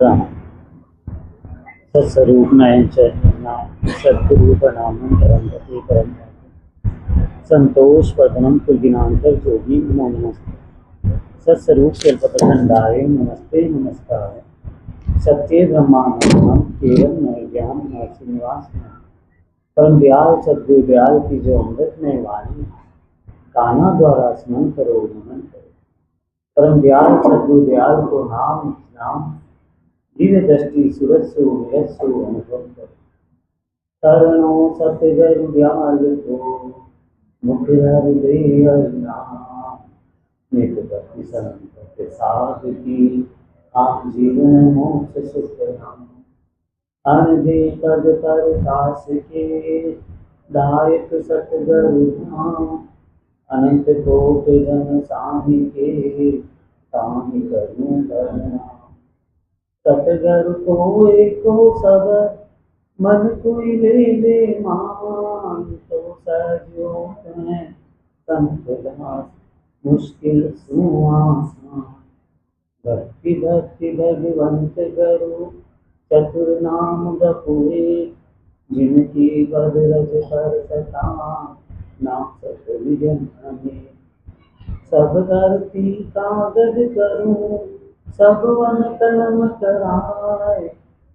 राम सत्स्वरूप नयन चैतन्य सद्गुरु प्रणाम परमपति परम संतोष प्रथम कुलगिनांतर जोगी नमो नमस्ते सत्स्वरूप कल्पतखंडाय नमस्ते नमस्कार सत्य ब्रह्मानंदम केवल नय ज्ञान नय श्रीनिवास परम दयाल सद्गुरु दयाल की जो अमृतमय वाणी काना द्वारा स्मरण करो नमन करो परम दयाल सद्गुरु दयाल को नाम नाम दिव्य दृष्टि सुरसु निरसु अनुभव करो शरणो सतगुर ज्ञान को मुख हृदय नाम नित भक्ति संत साध की आप जीवन मोक्ष सुख नाम अनदे पद पर दास के दायक सतगुरु धाम अनंत कोट जन साहि के ताहि करूं करना सतगुरु को एको सब मन कोई ले मान तो सजो है संत दास मुश्किल सुआसा भक्ति भक्ति भगवंत करो चतुर नाम जपुए जिनकी बद रज कर सता नाम सतविजन हमें सब धरती कागज करूं सब वन कलम कराए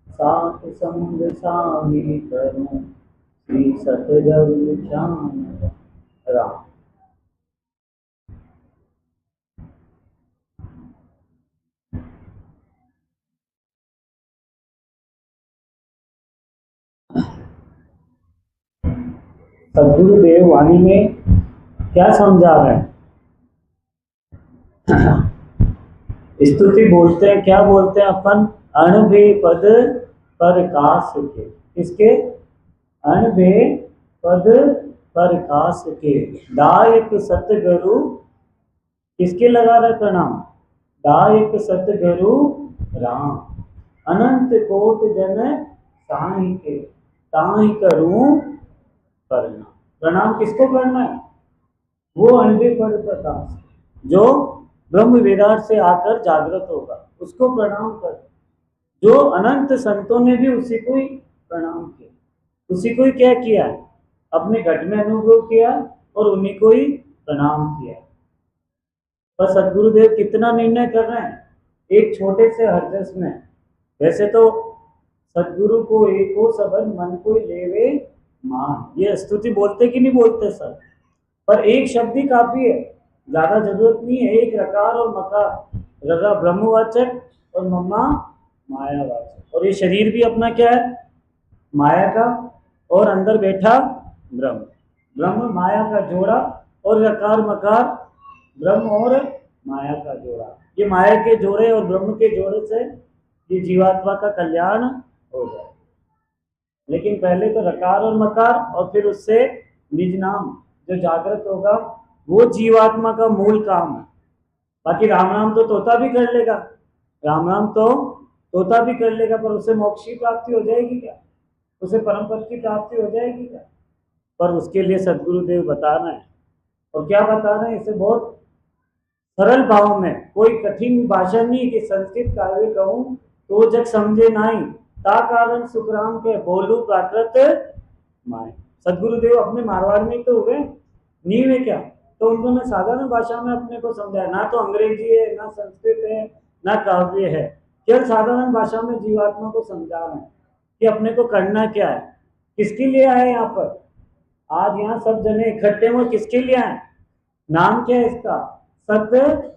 सात समुद्र साही करूं श्री सतगुरु श्याम राम। सदगुरुदेव वाणी में क्या समझा रहे हैं? स्तुति बोलते हैं, क्या बोलते हैं अपन? अणभे पद प्रकाश के, किसके? अणभे पद प्रकाश के दायक सतगुरु, किसके लगा रहे प्रणाम? दायक सतगुरु राम अनंत कोट जन साई के ताई करूं करना। प्रणाम किसको करना है? वो अणभे पद प्रकाश जो ब्रह्म वेदांत से आकर जागृत होगा, उसको प्रणाम कर। जो अनंत संतों ने भी उसी को ही प्रणाम किया, उसी को ही क्या किया? अपने घट में अनुभव किया और उन्हीं को ही प्रणाम किया। पर सदगुरुदेव कितना निर्णय कर रहे हैं एक छोटे से हरजस में। वैसे तो सदगुरु को एको सबन मन को लेवे मान, ये स्तुति बोलते कि नहीं बोलते सर? पर एक शब्द ही काफी है, ज्यादा जरूरत नहीं है। एक रकार और मकार, रगा ब्रह्मवाचक और मम्मा मायावाचक, और ये शरीर भी अपना क्या है? माया का, और अंदर बैठा ब्रह्म, ब्रह्म माया का जोड़ा, और रकार मकार ब्रह्म और माया का जोड़ा। ये माया के जोड़े और ब्रह्म के जोड़े से ये जीवात्मा का कल्याण हो जाए। लेकिन पहले तो रकार और मकार, और फिर उससे निज नाम जो जागृत होगा, वो जीवात्मा का मूल काम है। बाकी राम नाम तो तोता भी कर लेगा, राम नाम तो तोता भी कर लेगा, पर उसे मोक्ष की प्राप्ति हो जाएगी क्या? उसे परम पद की प्राप्ति हो जाएगी क्या? पर उसके लिए सदगुरुदेव बता रहे हैं। और क्या बता रहे हैं? इसे बहुत सरल भाव में, कोई कठिन भाषा नहीं कि संस्कृत काव्य कहूं तो जग समझे नहीं, ता कारण सुखराम के बोलू प्राकृत माए। सदगुरुदेव अपने मारवाड़ में तो हुए नहीं हुए क्या? तो उन्होंने साधारण भाषा में अपने को समझाया। ना तो अंग्रेजी है, ना संस्कृत है, ना काव्य है, केवल साधारण भाषा में जीवात्मा को समझा रहे हैं कि अपने को करना क्या है। किसके लिए आए यहाँ पर? आज यहाँ सब जने इकट्ठे हुए किसके लिए आए? नाम क्या है इसका? सत्य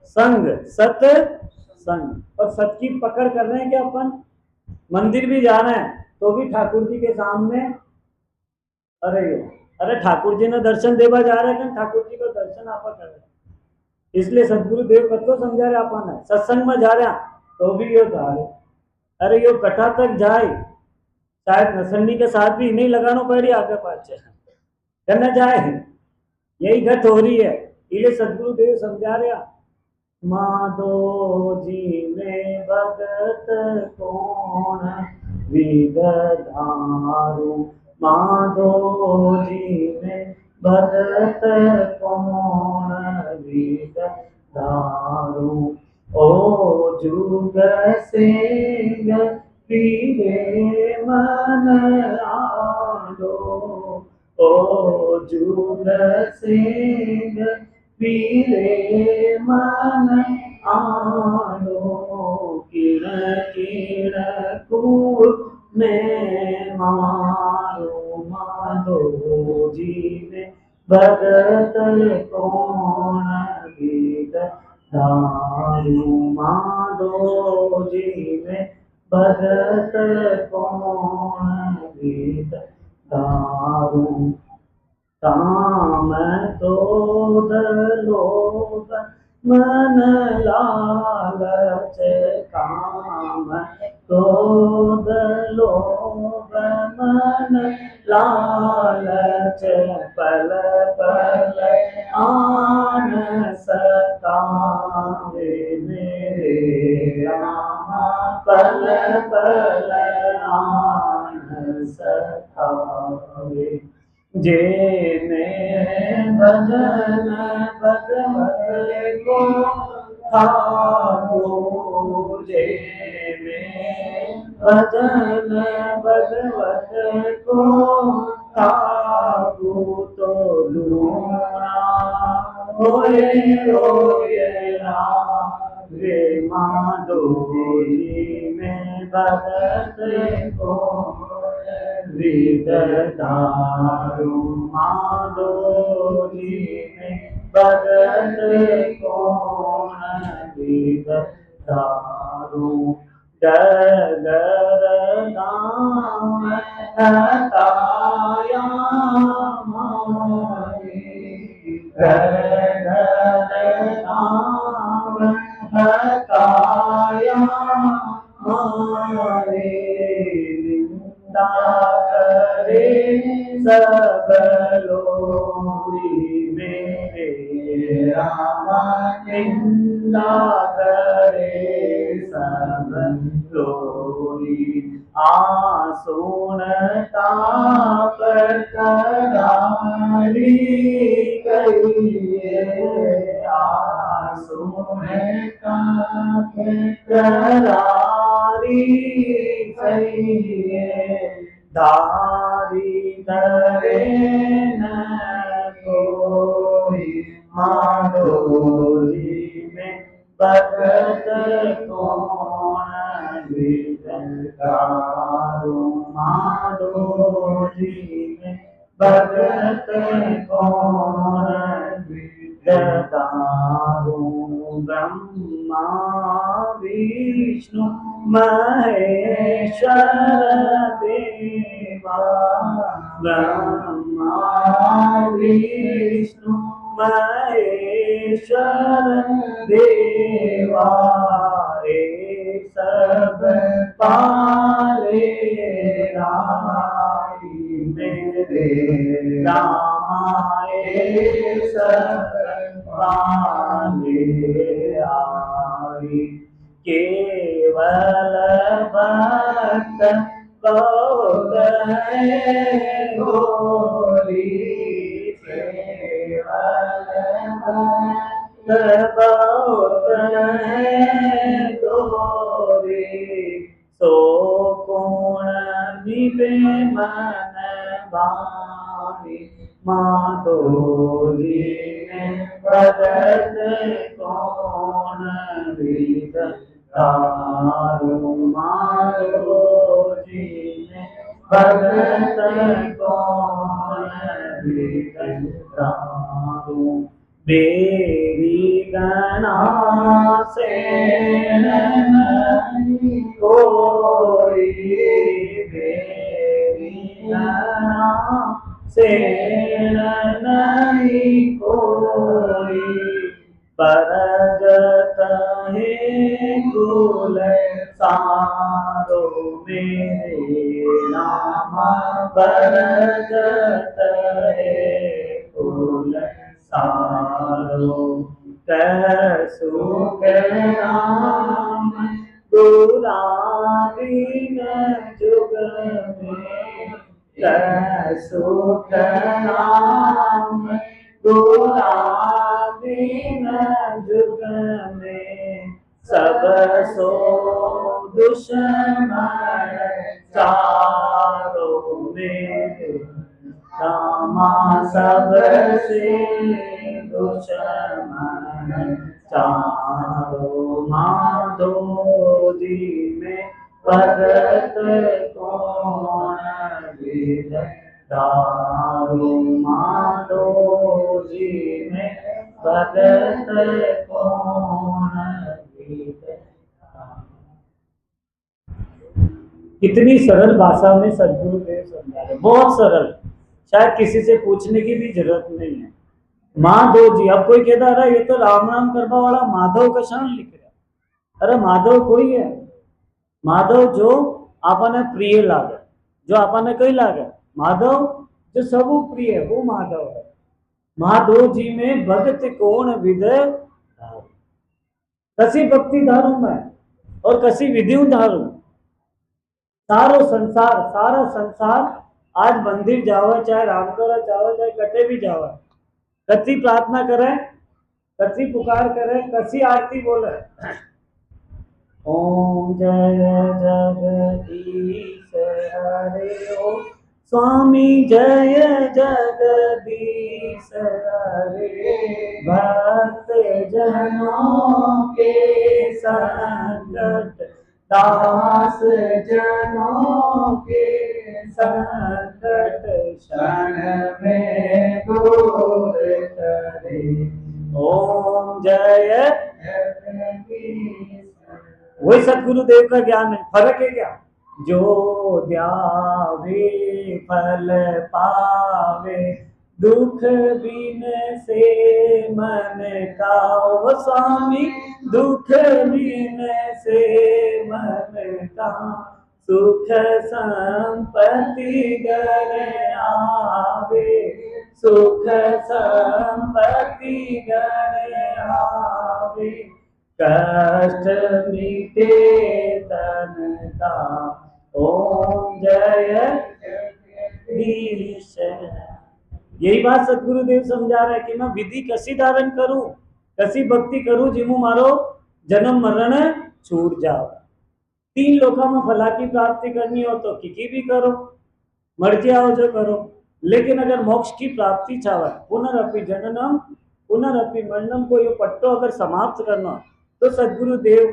संग, सत्य संग। और सत्य की पकड़ कर रहे हैं क्या अपन? मंदिर भी जा रहे हैं तो भी ठाकुर जी के सामने, अरे ठाकुर जी ने दर्शन देवा जा रहे हैं, ठाकुर जी को दर्शन आप कर रहे हैं। इसलिए सदगुरुदेव कतो समझा रहे अपन है, सत्संग में जा रहे तो भी यो जा रहे, अरे यो कटा तक जाए, शायद नसन्नी के साथ भी नहीं लगाना पड़ी आगे पाछे करना जाए, यही घट हो रही है। इसलिए सदगुरुदेव समझा रहे माधो जी में भगत कौन विगधारू, माधो जी में भगत कौन विगधारू, ओ जुग सिंह पीरे मन आलो, ओ जुग सिंह पीरे मन आलो, किण किण कूड़ में मारो माधो जी में भगत कौन गीत दारू माधो जी में भगत कौन गीत दारू, काम क्रोध लोभ मन लालच, काम क्रोध लोभ मन लालच, पल पल आन सतावे मेरे रामा, पल पल आन सतावे, जे में भजन भगवत को ठाकुर, जे में भजन भगवत को ठाकुर, तो लूना होए होए रे माधो जी में भगत को विद दारू माधो जी में भगत कौन विद दारू, डगर नाम हताया मारे, डगर नाम हताया मारे, निंदा करे सब लोरी मेरे रामा, निंदा करे सब लोरी, आसुन ताप करारी कहिए, आसुन ताप करारी कहिए, धारी धरे न कोई माधो जी में भगत कौन विद दारू माधो जी में भगत कौन विद दारू, ब्रह्मा विष्णु महेश्वर देवा, ब्रह्मा विष्णु महेश्वर देवा, एक सब पाले राई मेरे रामा, एक सब पाले आई, केवल भक्त बहुत है गोरी, केवल भक्त बहुत है गोरी, सो कोण निभे मन भाई, माधो जी में भगत कौन विद दारू माधो जी में भगत कौन विद दारू, बेरी गना से नहीं कोई, बेरी गना से नहीं कोई, परजत है कुल सारो मेरे रामा, परजत है कुल सारो, सुख राम दुलारी जुग में, सुख राम दुलारी जुग में, सब सो दुश्मन चारों मेरे रामा सबसे दुश्मन चारों माधो जी में भगत कौन विद दारू माधो जी में भगत कौन विद। कितनी सरल भाषा में सदगुरुदेव समझा रहे, बहुत सरल, शायद किसी से पूछने की भी जरूरत नहीं है। माधव जी, अब कोई कहता रहा ये तो राम राम करवा वाला माधव का शान लिख रहा। अरे माधव कोई है, माधव जो आपने प्रिय लागे, जो आपने कई लागे, माधव जो सब प्रिय है वो माधव है। माधव जी में भगत कौन विद धारू, कसी भक्ति धारू में और कसी विधियों धारू। सारो संसार, सारा संसार आज मंदिर जावे, चाहे रामतोरा जावे, चाहे कटे भी जावे, कसी प्रार्थना करे, कसी पुकार करे, कसी आरती बोले, ओम जय जगदीश हरे ओम स्वामी जय जगदीश हरे, भक्त जनों के संकट दास जनों के संकट क्षण में दूर करे, ओम जय जगदीश। वही सदगुरुदेव का ज्ञान है। फर्क है क्या? जो ध्यावे फल पावे, दुख बिन से मन का, वो स्वामी दुख बिन से मन का, सुख संपत्ति घर आवे, सुख संपत्ति घर आवे, कष्ट मिटे तन का, ओम जय जगदीश। यही बात सदगुरुदेव समझा रहे कि मैं विधि कसी धारण करूं, कसी भक्ति करूं जिमु मारो जन्म मरण छूट जाओ। 3 लोका में फला की प्राप्ति करनी हो तो किकी भी करो, मर्जी आओ जो करो, लेकिन अगर मोक्ष की प्राप्ति चाहे, पुनरअपि जननम पुनरअपि मरणम को ये पट्टो अगर समाप्त करना, तो सदगुरुदेव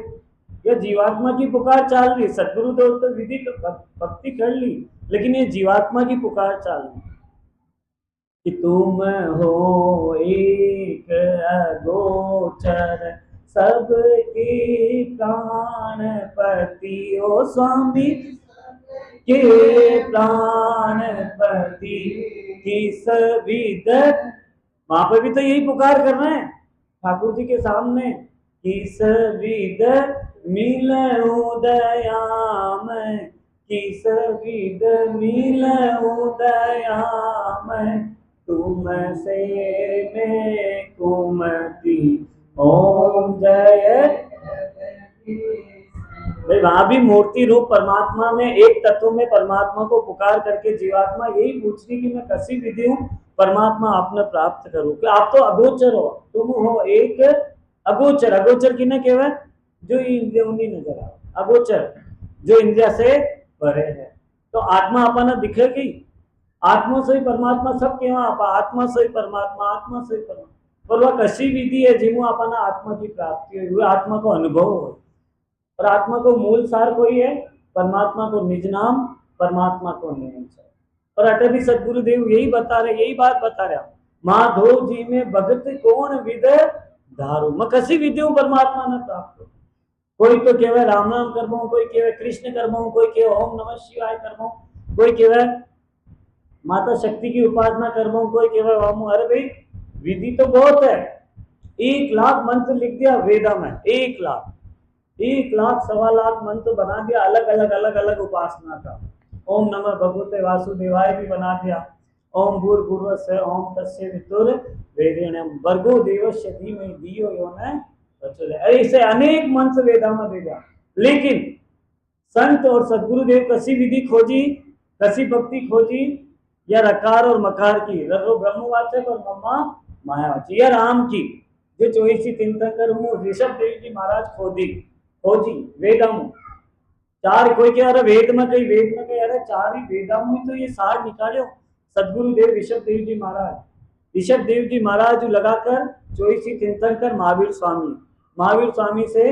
या जीवात्मा की पुकार चाल रही। सदगुरुदेव तो विधि भक्ति कर ली, लेकिन ये जीवात्मा की पुकार चाल रही कि तुम हो एक अगोचर सबके प्राणपति, ओ स्वामी के प्राणपति किस विद। वहां पर भी तो यही पुकार कर रहे हैं ठाकुर जी के सामने, किस विद मिलऊं दयाम, किस विद मिलऊं दयाम, तुम से मैं कुमति, ओम जय। भाई वहां भी मूर्ति रूप परमात्मा में, एक तत्व में परमात्मा को पुकार करके जीवात्मा यही पूछ रही कि मैं कसी विधि हूँ परमात्मा आपने प्राप्त करूं, कि आप तो अगोचर हो, तुम हो एक अगोचर। अगोचर किन्हें कहवे? जो इंद्रियों नहीं नजर आ, अगोचर जो इंद्रिया से परे है। तो आत्मा अपना दिखेगी, आत्मा से ही परमात्मा सब केवा आपा, आत्मा से ही परमात्मा, आत्मा से ही परमात्मा, पर वह कशी विधि है जिमु अपना आत्मा की प्राप्ति हुई, आत्मा को अनुभव हो। और आत्मा को मूल सार कोई है, परमात्मा को निज नाम, परमात्मा को निज। और अटे भी सदगुरुदेव यही बता रहे, यही बात बता रहे, माधव जी में भगत कौन विद धारू, मैं कसी विधि हूँ परमात्मा ने प्राप्त हो। कोई तो कहवे राम नाम करबो, कोई कहवे कृष्ण करबो, कोई कहवे ओम नमः शिवाय करबो, कोई कहवे माता शक्ति की उपासना करबो, कोई कहवे ओम। अरे भाई विधि तो बहुत है, 1 लाख मंत्र लिख दिया वेदा में, 1 लाख 1 लाख 1.25 लाख मंत्र बना दिया अलग अलग अलग अलग उपासना का। ओम नमः भगवते वासुदेवाय भी बना दिया, ओम भूर्भुवस्सुः ओम तस्य वितुर्वरेण्यं भर्गो देवस्य धीमहि धियो यो न प्रचोदयात्। ऐसे अनेक मंत्र वेदा में दे दिया, लेकिन संत और सदगुरुदेव कसी विधि खोजी, कसी भक्ति खोजी, या रकार और मकार की, रघु ब्रह्मवाचक और मम्मा मायावाची, या राम की। जो चोईसी तीर्थंकर हूँ ऋषभ देव जी महाराज खोजी वेदम चार कोई कह रहा वेद में कही अरे चार ही वेदम ही तो ये सार निकालो सदगुरु देव ऋषभ देव जी महाराज लगाकर चोईसी तीर्थंकर महावीर स्वामी से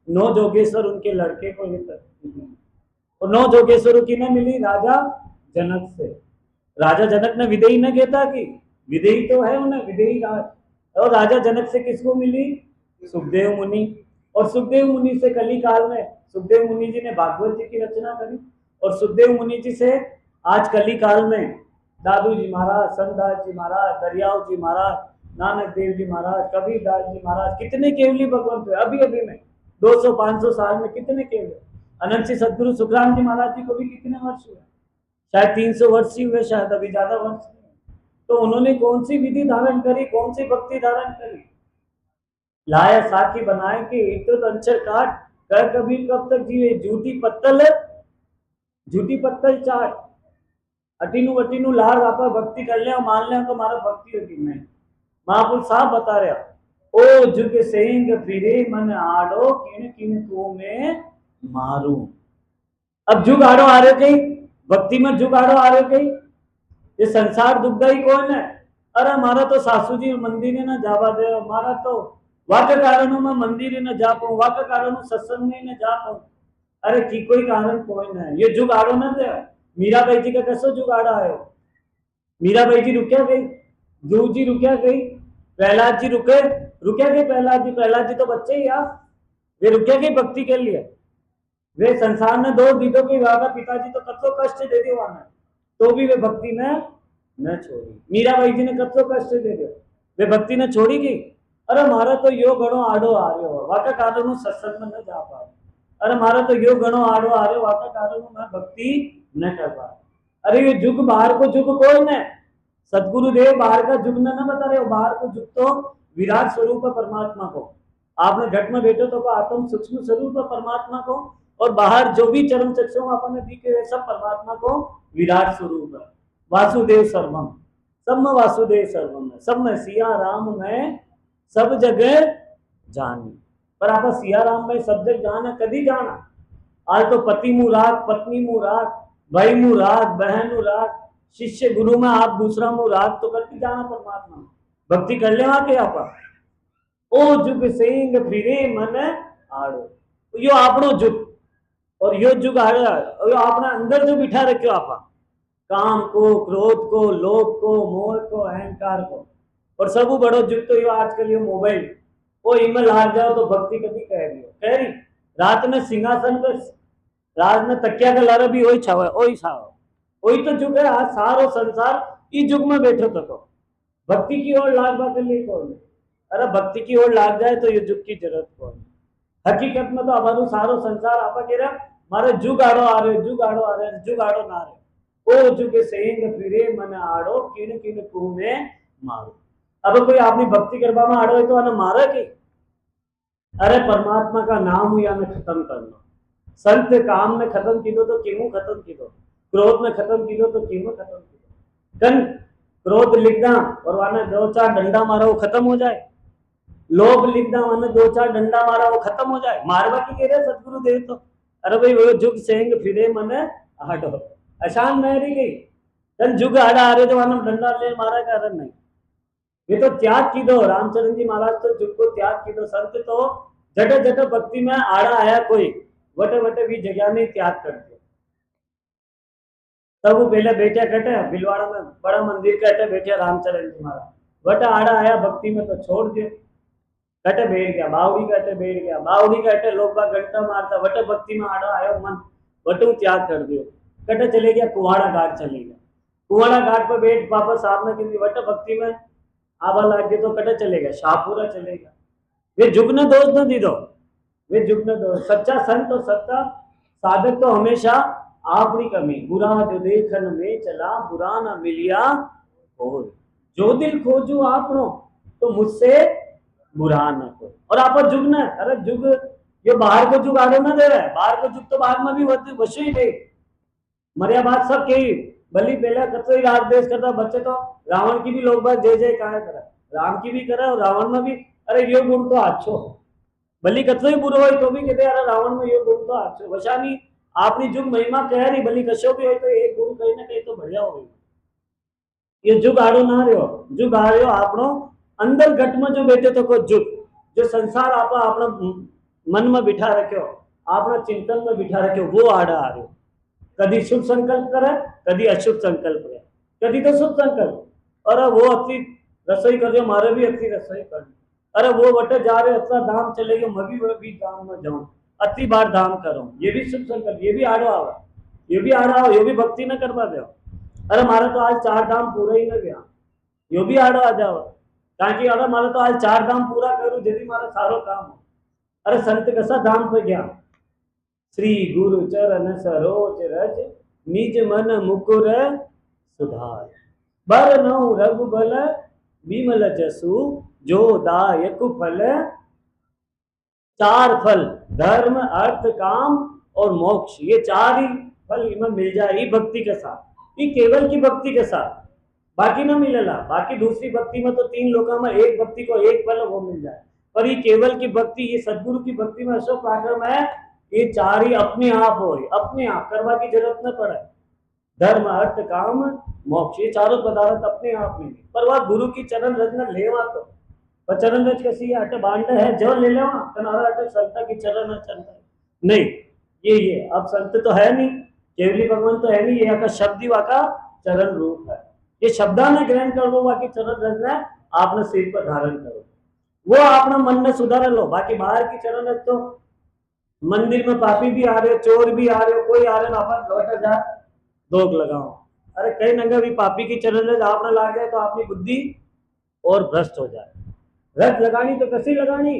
9 जोगेश्वर उनके लड़के को ये और 9 जोगेश्वरों की न मिली राजा जनक से। राजा जनक ने विदेही न कहता कि विदेही तो है उन्हें विदेही राज, और राजा जनक से किसको मिली? सुखदेव मुनि। और सुखदेव मुनि से कली काल में सुखदेव मुनि जी ने भागवत जी की रचना करी, और सुखदेव मुनि जी से आज कली काल में दादू जी महाराज, संतदास जी महाराज, दरियाव जी महाराज, नानक देव जी महाराज, कबीरदास जी महाराज, कितने केवली भगवंत हुए अभी अभी में 200-500 साल में कितने केवली। अनंत श्री सदगुरु सुखराम जी महाराज जी को भी कितने वर्ष हुए? शायद 300 वर्ष ही हुए, शायद अभी ज्यादा वर्ष। तो उन्होंने कौन सी विधि धारण करी, कौन सी भक्ति धारण करी? लाया साखी बनाए के इत्र अंचर काट कर कबीर कब तक जीवे, झूठी पत्तल चाट अटीनू वटीनू लार आपा भक्ति कर ले और मान ले तो हमारा भक्ति होगी। नहीं, महापुरुष साहब बता रहा ओ जुग सेंग फिरे मन आड़ो किन किन को में मारू। अब जुग आड़ो आ रहे कहीं भक्ति में, जुग आड़ो आ रहे कहीं ये संसार दुखदाई कौन है? अरे हमारा तो सासू जी मंदिर न जावा दे, हमारा तो वाक कारणों में मंदिर न जा पाऊं, वाक कारणों सत्संग में न जा पाऊं। अरे की कोई कारण कोई न है, ये जुग आड़ो न दे। मीराबाई जी का कैसो जुग आड़ा है? मीराबाई जी रुक्या गई, ध्रुव जी रुक्या गई, प्रहलाद जी रुक्या गए। प्रहलाद जी तो बच्चे ही यार, वे रुक्या गई भक्ति के लिए। वे संसार ने दो दीदों के विवाह, पिताजी तो कतो कष्ट दे दिया तो भी वे भक्ति ने न छोड़ी। मीराबाई जी ने कतो कष्ट दे दिया, वे भक्ति ने छोड़ी की। अरे मारा तो यो गणो आड़ो आ रहे हो, वाका कारण सत्संग में न जा पा। अरे मारा तो यो गणो आड़ो आ रहे हो, वाका कारण मैं भक्ति न कर पा। अरे ये जुग बाहर को जुग कौन है? सदगुरुदेव बाहर का जुग न बता रहे हो, बाहर को जुग तो विराट स्वरूप परमात्मा को। आपने घट में बैठो तो आत्म सूक्ष्म स्वरूप परमात्मा को, और बाहर जो भी चरम चक्षु आपने दिखे सब परमात्मा को विराट स्वरूप है। वासुदेव सर्वम, सब में वासुदेव सर्वम है, सब में सिया राम में सब जगह जानी। पर आप सिया राम में सब जगह जाना कदी जाना? आज तो पति मुँह राग, पत्नी मुँह राग, भाई मुँह राग, बहन मुँह राग, शिष्य गुरु में आप दूसरा मुँह राग, तो कदी जाना परमात्मा भक्ति कर ले वहां के आप। ओ जुग सेंग फिरे मन आड़ो, यो आपनो जुग और यो जुग आड़ा, यो अपना अंदर जो बिठा रखो आप, काम को, क्रोध को, लोभ को, मोह को, अहंकार को। और सब बड़ो जुग तो यो आजकल यो मोबाइल, ओ ईमेल हार जाओ तो भक्ति कभी कह रही रात में सिंहासन पर, रात में तकिया का लारा भी वही छावा, वही तो जुग है। आज सारो संसार इस जुग में बैठो तो भक्ति की ओर लाग बात लिए कौन? अरे भक्ति की ओर लाग जाए तो ये जुग की जरूरत कौन? हकीकत में तो अब सारो संसार आप कह रहा मारे जुग आड़ो आ रहे, जुग आड़ो आ रहे, जुग आड़ो ना रहे। ओ जुग सेंग फिरे मन आड़ो किन किन कुह में मारो। अब कोई आपने भक्ति करवा में आड़ो है तो आना मारा की? अरे परमात्मा का नाम या ने खत्म करना, संत काम में खत्म की दो तो क्यों खत्म की दो, क्रोध में खत्म की दो तो क्यों खत्म की दो। कन क्रोध लिखना और वाना 2-4 डंडा मारा वो खत्म हो जाए, लोभ लिखना वाना 2-4 डंडा मारा वो खत्म हो जाए। मारवा की कह रहे सदगुरु देव तो। अरे भाई वो जुग सेंग फिरे मन आड़ो, अशान महरी गई तन जुग आड़ा आ रहे तो वाना डंडा ले मारा कारण नहीं। ये तो त्याग की दो, रामचरण जी महाराज तो जुग को त्याग की दो। संत तो जट जट भक्ति में आड़ा आया कोई वटे वटे भी जगह नहीं त्याग करते। तब वो पहले बैठे कटे भिलवाड़ा में बड़ा मंदिर कटे बैठे रामचरण जी महाराज, वट आड़ा आया भक्ति में तो छोड़ दियो, कटे बैठ गया, बावड़ी कटे बैठ गया, बावड़ी कटे लोग का घंटा मारता, वट भक्ति में आड़ा आयो मन वटू त्याग कर दियो, कटे चले गया कुआड़ा घाट चले गया, कुआड़ा घाट पर बैठ वापस आपने के वट भक्ति में आवा लाग गए तो कटे चले गया, शाहपुरा चले गया। वे जुग न दोष न दी दो, वे जुग न दोष। सच्चा संत और सच्चा साधक तो हमेशा आपनी कमी, बुरा जो देखन में चला बुरा न मिलिया हो, जो दिल खोजू आपनो तो मुझसे बुरा न को। और आप जुग न, अरे जुग ये बाहर को जुग आड़ो न दे रहा है, बाहर को जुग तो बाद में भी वशु ही दे मरिया बात सब कही भली पहले कतो ही राग देश करता बच्चे तो रावण की भी लोग बात जय जय कहा करा, राम की भी करा और रावण में भी। अरे यो गुण तो आछो, भली कतलोय बुरो होय तो भी कहते अरे रावण में यो गुण तो आछो वशानी आपनी जुग महिमा कह रही भली कशो भी होय तो एक गुण कहीं ना कहीं तो बढ़िया हो। ये जुग आड़ो ना रहो, जुग आ रहो आपनो अंदर घट में जो बैठे तो को जुग जो संसार आप अपना मन में बिठा रखो, अपना चिंतन में बिठा रखो, वो आड़ा आ रहे हो। कभी शुभ संकल्प करे, कभी अशुभ संकल्प करे, कभी तो शुभ संकल्प अरे वो अपनी रसोई कर जो मारे भी अपनी रसोई कर, अरे वो बटे जा रहे अच्छा धाम चले गए मैं भी धाम में जाऊं, अति बार धाम करो, ये भी शुभ संकल्प, ये भी आड़ो आवा, ये भी आड़ा आओ, ये भी भक्ति न करवा दो। अरे मारा तो आज 4 धाम पूरा ही न गया, यो भी आड़ो आ जाओ कारण कि अरे मारा तो आज 4 धाम पूरा करूं जल्दी मारा सारो काम हो। अरे संत कसा धाम पे गया, श्री गुरु चरण सरोज रज निज मन मुकुर सुधार, बर नौ रघुबल विमल जसु जो दायक फल, 4 फल धर्म अर्थ काम और मोक्ष, ये 4 ही फल इनमें मिल जाए ही भक्ति के साथ, ये केवल की भक्ति के साथ, बाकी ना मिलेला। बाकी दूसरी भक्ति में तो 3 लोका में एक भक्ति को एक फल वो मिल जाए, पर ये केवल की भक्ति, ये सदगुरु की भक्ति में अशोक पराक्रम है, ये 4 ही अपने आप हो, अपने आप करवा की जरूरत न पड़े, धर्म अर्थ काम मोक्ष, ये चारों पदार्थ अपने आप में, पर वह गुरु की चरण रचना लेवा तो चरण रच कसी अट बांट है जो ले लेवा कनारा अट संता की चरण चलता नहीं, ये अब संत तो है नहीं, केवली भगवान तो है नहीं, ये का शब्द ही वाका चरण रूप है, ये शब्दा ने ग्रहण कर लो, बाकी चरण रचना आपने सिर पर धारण करो, वो आपने मन में सुधार लो, बाकी बाहर की चरण रच तो मंदिर में पापी भी आ रहे हो, चोर भी आ रहे हो, कोई आ रहे हो अपन लौट जा दोग लगाओ, अरे कई नंगा भी पापी की चरण रच आपने ला गए तो आपकी बुद्धि और भ्रष्ट हो जाए। रथ लगानी तो कैसी लगानी,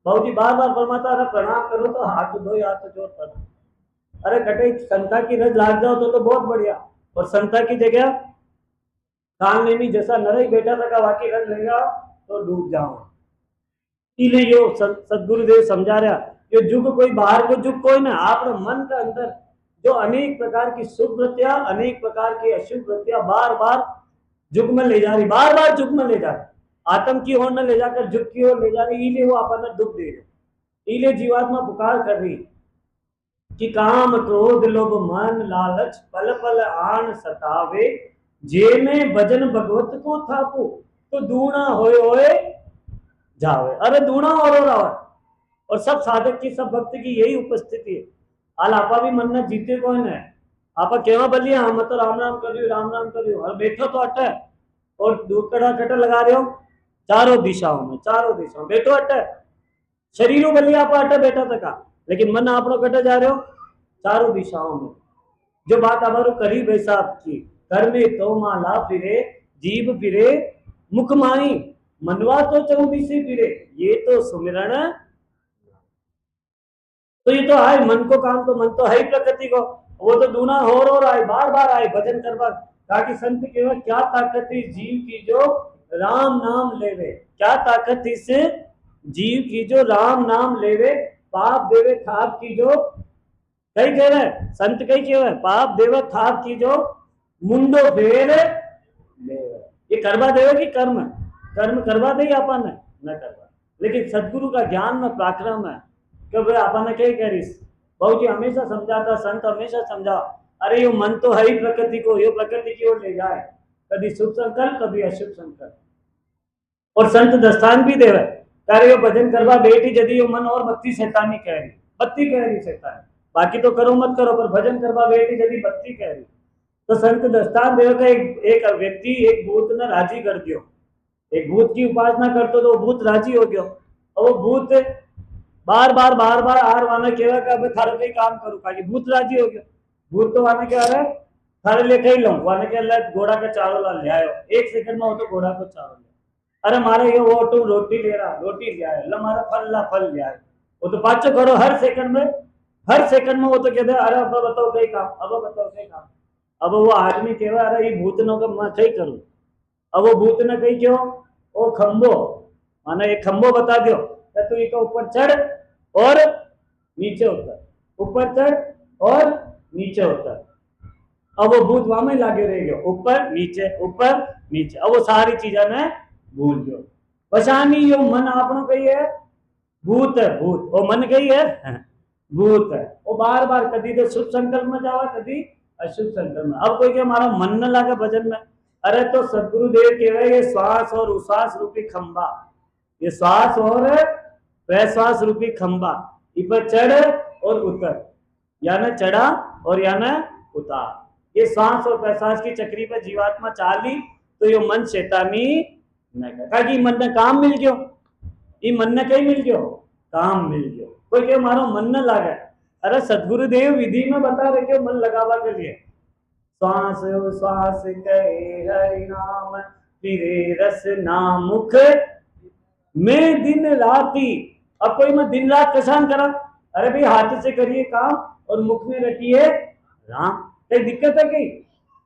बहुत ही बार बार फरमाता अरे प्रणाम करो तो हाथ धो हाथ जोड़ प्रणाम, अरे कटे संता की रथ लाग जाओ तो बहुत बढ़िया, और संता की जगह कान नेमी जैसा नरई बैठा था वाकई रथ लेगा तो डूब जाओ। इसलिए यो सदगुरुदेव समझा रहा, ये जुग कोई बाहर को जुग कोई ना, आप मन का अंदर जो अनेक प्रकार की शुभ वृत्तियां अनेक प्रकार की अशुभ वृत्तियां बार बार जुग में ले जा रही, बार बार जुग में ले जा रही, आत्म की ओर न ले जाकर जुग की ओर ले जा रही, इले वो अपन दुख दे रहे, इले जीवात्मा पुकार कर रही कि काम क्रोध लोभ मन लालच पल पल आन सतावे, जे में भजन भगवत को थापू तो दूना होए जावे, अरे दूना और आवे, और सब साधक की सब भक्त की यही उपस्थिति है। हाल आपा भी मन में जीते कौन है, आपा केवा बलिए हम तो राम राम करियो और बैठो तो अटे और दूकड़ा कटा लगा रहे हो चारों दिशाओं बैठो अटे, शरीरों बलिए आप अटे बैठा तका, लेकिन मन आप लोग कटे जा रहे हो चारों दिशाओं में। जो बात हमारो करीब है साहब की, कर में तो माला फिरे जीव फिरे मुख माई, मनवा तो चौबीसी फिरे, ये तो सुमिरण, तो ये तो है मन को काम, तो मन तो है ही प्रकृति को, वो तो दूना हो आए बार बार आए भजन करवा, ताकि संत केवल क्या ताकत है जीव की जो राम नाम लेवे, क्या ताकत इस जीव की जो राम नाम लेवे, पाप देवे थाप की जो कई कह रहे संत कई कह रहे पाप देवे थाप की जो मुंडो फेर ये करवा देवे कि कर्म करवा दे अपन न करवा, लेकिन सदगुरु का ज्ञान में पराक्रम है कि अपन क्या कह रही, बहुत ही हमेशा समझाता संत हमेशा समझा, अरे ये मन तो है ही प्रकृति को, ये प्रकृति की ओर ले जाए, कभी शुभ संकल्प कभी अशुभ संकल्प, और संत दस्तान भी देवे कार्य भजन करवा बेटी यदि यो मन और बत्ती शैतानी कह रही, बत्ती कह रही शैतानी, बाकी तो करो मत करो, पर भजन करवा बेटी यदि बत्ती कह रही, तो संत दस्तान देव का एक व्यक्ति एक भूत ने राजी कर दियो, एक भूत की उपासना करते तो वो भूत राजी हो गयो, और वो भूत बार बार आर वाने केवा का मैं थारे कई काम करूं, का भूत राजी हो गया, भूत तो वाने क्या रहा थारे लेके ही लूं, वाने के अल्लाह घोड़ा का चावल ला ले आयो, 1 सेकंड में वो तो घोड़ा को चावल ले, अरे मारे ये वो तो रोटी ले रहा, रोटी ले आया, अल्लाह मारा फल ले आया, वो तो पाँचों करो हर सेकंड में वो तो कहते अरे अब बताओ कई काम, अब वो आदमी कहवा अरे ये भूत नो मैं कई करूं, अब वो भूत ने कही क्यों, वो खंबो माना एक खंबो बता दियो तू एक ऊपर चढ़ और नीचे उतर, ऊपर चढ़ और नीचे उतर, अब वो भूत वहां में लागे रह गयो ऊपर नीचे, अब वो सारी चीजें ने भूल गयो, वशानी यो मन आपनो कही है भूत है, भूत वो मन कही है भूत है। वो बार बार कभी तो शुभ संकल्प में जावा, कभी अशुभ संकल्प में। अब कोई के हमारा मन न लगे भजन में, अरे तो सदगुरुदेव कहे ये श्वास और उश्वास रूपी खंबा, ये श्वास और प्रश्वास रूपी खंबा, इस पर चढ़ और उतर, या न चढ़ा और या न उतार। ये श्वास और प्रश्वास की चक्री पर जीवात्मा चाली तो यो मन शैतानी न कर, मन ने काम मिल गयो, ये मन ने कहीं मिल गयो, काम मिल गयो। कोई के मारो मन न लागे, अरे सदगुरुदेव विधि में बता रहे मन लगावा के लिए, श्वास श्वास कहे हरि नाम फिरे रस नाम मुख में दिन राती। अब कोई मैं दिन रात कसान करा, अरे भाई हाथ से करिए काम और मुख में रखिए राम, कोई दिक्कत है कहीं?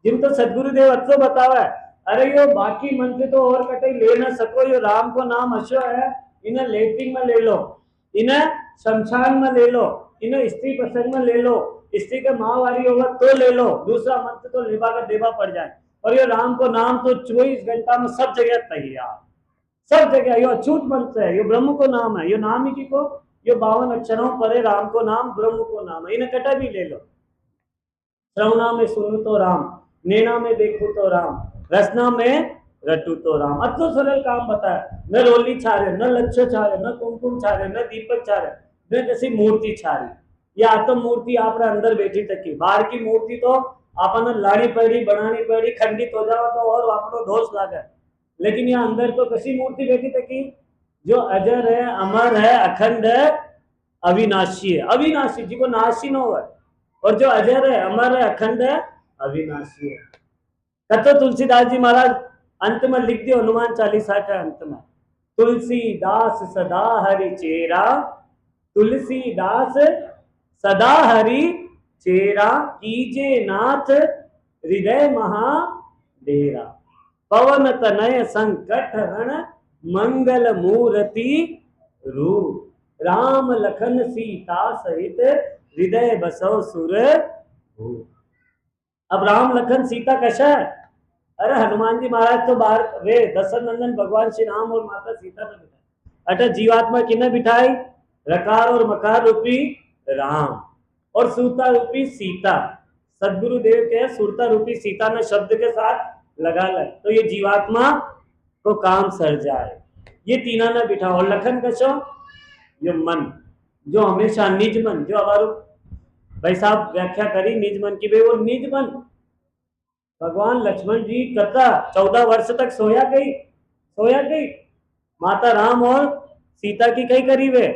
जिन तो सदगुरुदेव अच्छो बतावा है, अरे यो बाकी मन से तो और कटे ले ना सको, यो राम को नाम अशो है, इन्हें लेटिंग में ले लो, इन्हें शमशान में ले लो, इन्हें स्त्री प्रसंग में ले लो, स्त्री का माहवारी होगा तो ले लो, दूसरा मंत्र तो लेवा का देवा पड़ जाए। और ये राम को नाम तो 24 घंटा में सब जगह तैयार, सब जगह यो अछूत मंत्र है, यो ब्रह्म को नाम है, यो नाम ही की को, यो 52 अक्षरों परे राम को नाम, ब्रह्म को नाम है, इन्हें कटा भी ले लो। श्रवणा में सुनू तो राम, नैना में देखू तो राम, रसना में रटू तो राम। अतो सरल काम बताया, न रोली छारे, न लच्छो छारे, न कुमकुम छारे, न दीपक छारे, न जैसी मूर्ति छारी। ये आत्म मूर्ति आपने अंदर बैठी तकी, बाहर की मूर्ति तो आपने लानी पड़ी, बनानी पड़ी, खंडित हो जाओ तो और आपको दोष लागे, लेकिन यहाँ अंदर तो कसी मूर्ति बैठी तकी जो अजर है, अमर है, अखंड है, अविनाशी है। अविनाशी जी को नाशी न हो, और जो अजर है, अमर है, अखंड है, अविनाशी है। कतो तुलसीदास जी महाराज अंत में लिख दियो हनुमान चालीसा के अंत में, तुलसीदास सदा हरि चेरा, तुलसीदास सदा हरि चेरा, कीजे नाथ हृदय महा डेरा, पवन तनय संकट हरण मंगल मूर्ति रूप, राम लखन सीता सहित हृदय बसो सुर भूप। अब राम लखन सीता कैसा है? अरे हनुमान जी महाराज तो बाहर वे दशरथ नंदन भगवान श्री राम और माता सीता ने बिठाए, अटल जीवात्मा किने बिठाई? रकार और मकार रूपी राम और सुरता रूपी सीता। सदगुरुदेव के सुरता रूपी सीता ने शब्द के साथ लगा ले तो ये जीवात्मा को काम सर जाए, ये तीना ने बिठाओ। और लखन कसो ये मन, जो हमेशा निज मन, जो हमारो भाई साहब व्याख्या करी निज मन की, वो निज मन भगवान लक्ष्मण जी कथा 14 वर्ष तक सोया गई माता राम और सीता की कई करीब है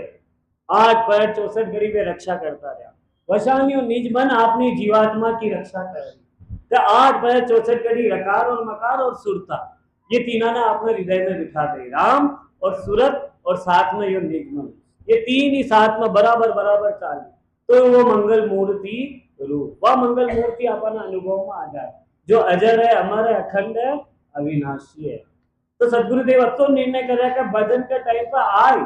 8 पैर 64 गरीबे रक्षा करता रहा। वशानियों निज मन आपनी जीवात्मा की रक्षा कर रही, तो 8 पैर 64 गरी रकार और मकार और सुरता, ये तीना ने आपने हृदय में बिठा दे, राम और सूरत और साथ में यो निज मन, ये तीन ही साथ में बराबर बराबर चाले तो वो मंगल मूर्ति रूप, वह मंगल मूर्ति अपना अनुभव में आ जाए, जो अजर है, अमर है, अखंड है, अविनाशी है। तो सदगुरुदेव तो निर्णय कर रहा है कि भजन के टाइम पर आए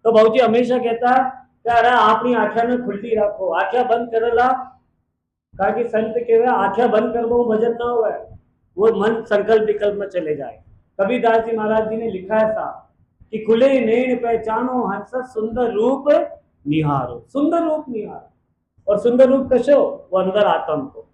तो भाऊजी हमेशा कहता है कि अरे अपनी आंखें में खुली रखो, आंखें बंद करेला, कहा कि संत के आंखें बंद कर वो भजन ना हुआ, वो मन संकल्प विकल्प में चले जाए। कबीरदास जी महाराज जी ने लिखा है साहब कि खुले नैन पहचानो हंस सुंदर रूप निहारो, सुंदर रूप निहारो। और सुंदर रूप कशो वो अंदर आत्म को,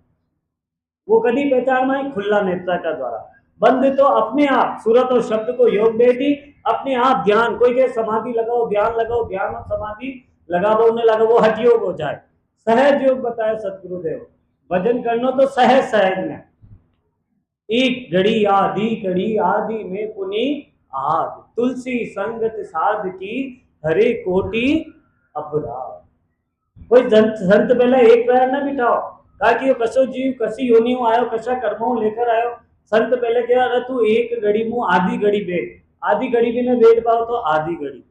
वो कभी पहचान में खुला नेत्र का द्वारा, बंद तो अपने आप सूरत और शब्द को योग बैठी अपने आप ध्यान, कोई के समाधि लगाओ ध्यान लगाओ, ध्यान और समाधि लगाओ उन्हें लगाओ, वो हठ योग हो जाए। सहज योग बताया सतगुरुदेव, भजन करना तो सहज सहज में, एक घड़ी आदि में पुनि आद, तुलसी संगत साध की हरे कोटि अपराध। कोई संत पहले एक पैर न बिठाओ, कहा कि कसो जीव कसी योनि आयो, कसा कर्मों लेकर आयो। संत पहले कह रहा तू एक घड़ी मुंह आधी घड़ी बैठ, आधी घड़ी भी न बैठ पाओ तो आधी घड़ी।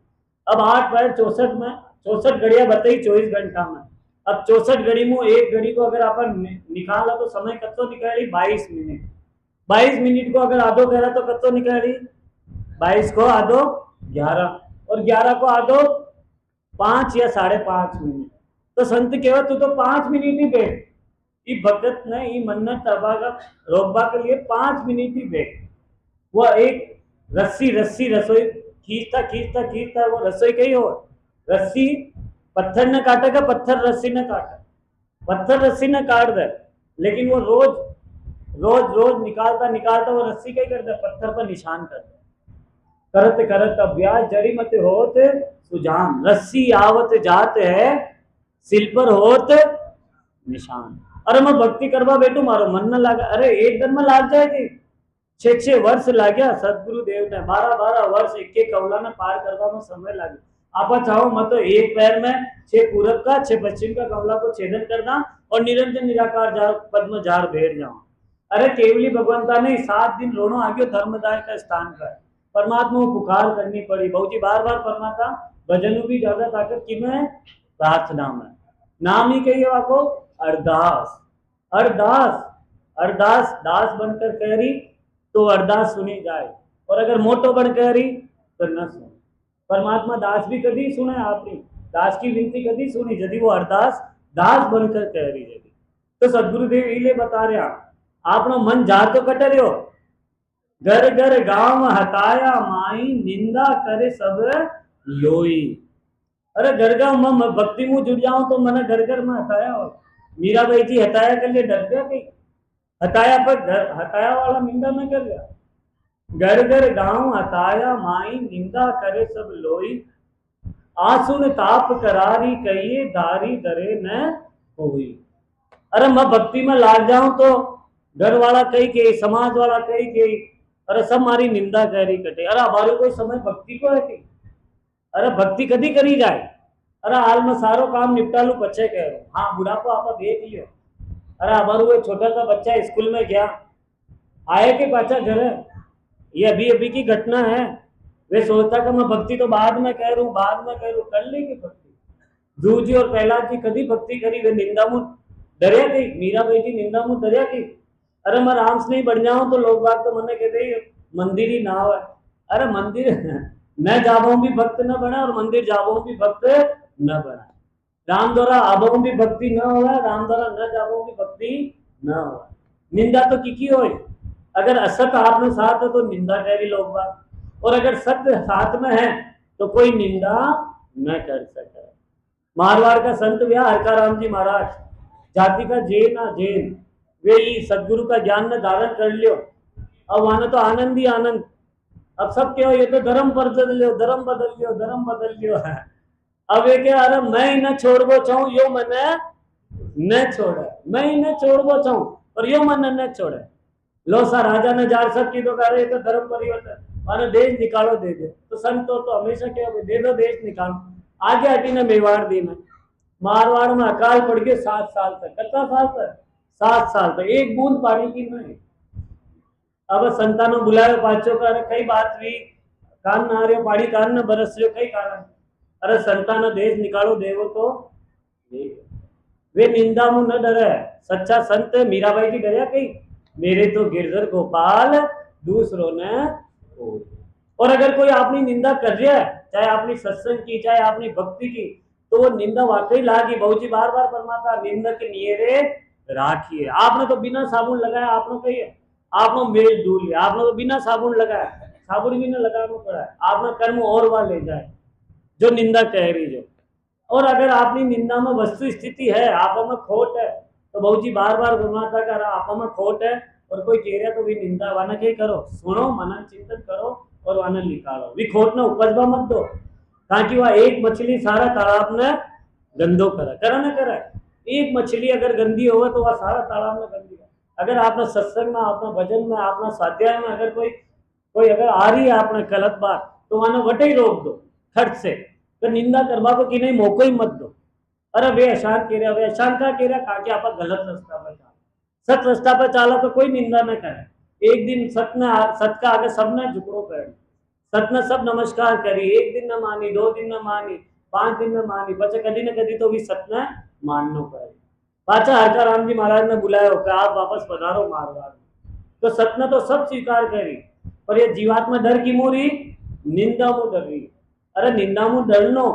अब 8 पैर 64 में 64 घड़ियां बताई 24 घंटा में, अब 64 घड़ी मुंह एक घड़ी को अगर अपन निकाला तो समय कतो निकाली 22 मिनट, 22 मिनट को अगर आधो कह रहा तो कतो निकाली 22 को आधो 11, और 11 को आधो 5 या 5.5 मिनट। तो संत कहवा तू तो 5 मिनट ही बैठ, ये भगत ने ये मन्नत रोकबा के लिए 5 मिनट ही बैठ। वह एक रस्सी रसोई खींचता खींचता खींचता वो रस्सी कही हो, रस्सी पत्थर ने काटेगा, पत्थर रस्सी ने काटा, पत्थर रस्सी ने काट दे, लेकिन वो रोज रोज रोज निकालता निकालता वो रस्सी कही कर दे, पत्थर पर निशान कर दे। करत करत अभ्यास जड़ी मत होत सुजान, रस्सी आवत जात है सिल पर होत निशान। अरे मैं भक्ति करवा बैठू मारो मन न लागा, अरे एक दिन में लाग जाएगी। 6 वर्ष लाग्या सदगुरु देव ने, 12 वर्ष एक कौला ने पार करवा में समय लागे। आप चाहो मत तो एक पैर में 6 पूरब का 6 पश्चिम का कौला को छेदन करना और निरंजन निराकार पद्म जार बैठ जाओ। अरे केवली भगवंता ने 7 दिन रोनो आगे धर्मदाय का स्थान पर परमात्मा को पुकार करनी पड़ी। बहुत ही बार बार परमात्मा भजन भी ज्यादा ताकत कि में प्रार्थना में नाम ही कहिए आपको अरदास, अरदास अरदास दास बनकर कह रही तो अरदास सुनी जाए, और अगर मोटो बन कह रही तो न सुने। परमात्मा दास भी कभी सुने आपने, दास की विनती कभी सुनी यदि वो अरदास दास बनकर कह रही यदि। तो सदगुरुदेव इले बता रहे आपनो मन जा तो कट रहे हो, घर घर गांव हताया माई निंदा करे सब लोई। अरे घर गांव में भक्ति में जुड़ जाऊं तो मैंने घर घर में हताया हो। मीरा भाई जी हताया कर लिए डर गया कहीं, हताया पर घर हताया वाला निंदा में कर गया। घर घर गांव हताया माई निंदा करे सब लोई, आंसू ताप करारी कहिए दारी दरे न होई। अरे मैं भक्ति में लाग जाऊं तो घर वाला कही के, समाज वाला कही के, अरे सब मारी निंदा करी कटे। अरे हमारे कोई समय भक्ति को है कि अरे भक्ति कदी करी जाए। अरे हाल में सारो काम निपटा लू बच्चे कह रहे हाँ बुढ़ापा आप देख लियो। अरे हमारा वो छोटा सा बच्चा स्कूल में गया, आए के पाचा घर है, ये अभी अभी की घटना है। वे सोचता कि मैं भक्ति तो बाद में कह रहा हूँ, बाद में कह रहा हूँ, कर ली की भक्ति। ध्रुव जी और प्रहलाद जी कभी भक्ति करी, वे निंदा मुझ डरिया थी, मीरा भाई जी निंदा मुझ डरिया थी। अरे मैं राम से नहीं बढ़ जाऊं तो लोग बात तो मैंने कहते मंदिर ही नाव है। अरे मंदिर न जाबो भी भक्त न बना और मंदिर जाबो भी भक्त न बना। राम द्वारा आबो भी भक्ति न हो, राम द्वारा न जाबो भी भक्ति न हो। निंदा तो की हो, अगर असत आपने साथ है तो निंदा कह लोग बात, और अगर सत्य साथ में है तो कोई निंदा न कर सके। मारवाड़ का संत भैया हरकाराम जी महाराज, जाति का जैन ना जैन, वे ही सदगुरु का ज्ञान ने धारण कर लियो। अब वहां तो आनंद ही आनंद। अब सब क्या हो, ये तो धर्म बदल लियो, धर्म बदल लियो, धर्म बदल लियो है। अब ये क्या, अरे मैं ही न छोड़बो चाहूं यो मने न छोड़े, मैं ही न छोड़बो चाहूं पर यो मन न छोड़े। लो सा राजा ने जार सब की तो कह रहे तो धर्म परिवर्तन माने देश निकालो दे दे, तो संतो तो हमेशा क्या दे दो देश निकालो। आगे हटी ने मेवाड़ दी में, मारवाड़ में अकाल पड़ गए 7 साल तक। कितना साल तक? 7 साल तक एक बूंद पानी की नहीं। अब संतानों बुलाए पाचो का कई बात हुई, कान न आ रहे पानी कान न बरस रहे कई कारण। अरे संतान देश निकालो देवो तो वे निंदा मुंह न डरे। सच्चा संत मीराबाई जी डरिया कहीं, मेरे तो गिरधर गोपाल दूसरों ने। और अगर कोई अपनी निंदा कर रहा है, चाहे अपनी सत्संग की चाहे अपनी भक्ति की, तो वो निंदा वाकई लागी। बहुत जी बार बार परमात्मा निंदक नियरे राखिए। आपने तो बिना साबुन लगाया, आपने कही आपने मेल धो लिया, आपने तो बिना साबुन लगाया, साबुन भी ना लगाना पड़ा है, आपने कर्म और वहां ले जाए जो निंदा कह रही जो। और अगर आपकी निंदा में वस्तु स्थिति है, आप में खोट है, तो बहुत जी बार बार परमात्मा कर आप में खोट है और कोई कह रहा तो भी निंदा वाना क्या करो, सुनो मनन चिंतन करो और वाना निकालो। भी खोट ना उपजवा मत दो, ताकि वह एक मछली सारा तालाब ने गंदो करा ना करा। एक मछली अगर गंदी हो तो वह सारा तालाब में गंदी है। अगर आपने सत्संग में, अपना भजन में, अपना स्वाध्याय में अगर कोई अगर आ रही है आपने गलत बात, तो वहां वटे ही रोक दो खर्च से, तो निंदा करवा को कि नहीं मौको ही मत दो। अरे वे अशांत कह रहा, वे अशांत का कह रहा कहा कि आप गलत रास्ता पर चाला, सत रास्ता पर चाला तो कोई निंदा न करे। एक दिन सत का आगे सबने झुकड़ो कर, सत ने सब नमस्कार करी, एक दिन न मानी, 2 दिन न मानी, 5 दिन न मानी, बच्चे कदी न कदी तो भी सत ने माननो पड़े। पाचा हरकाराम जी महाराज ने बुलाया कि आप वापस पधारो मारवाड़, तो सत ने तो सब स्वीकार करी, पर ये जीवात्मा डर की मोरी निंदा मुँह डर रही। अरे निंदा मुँह डरनो,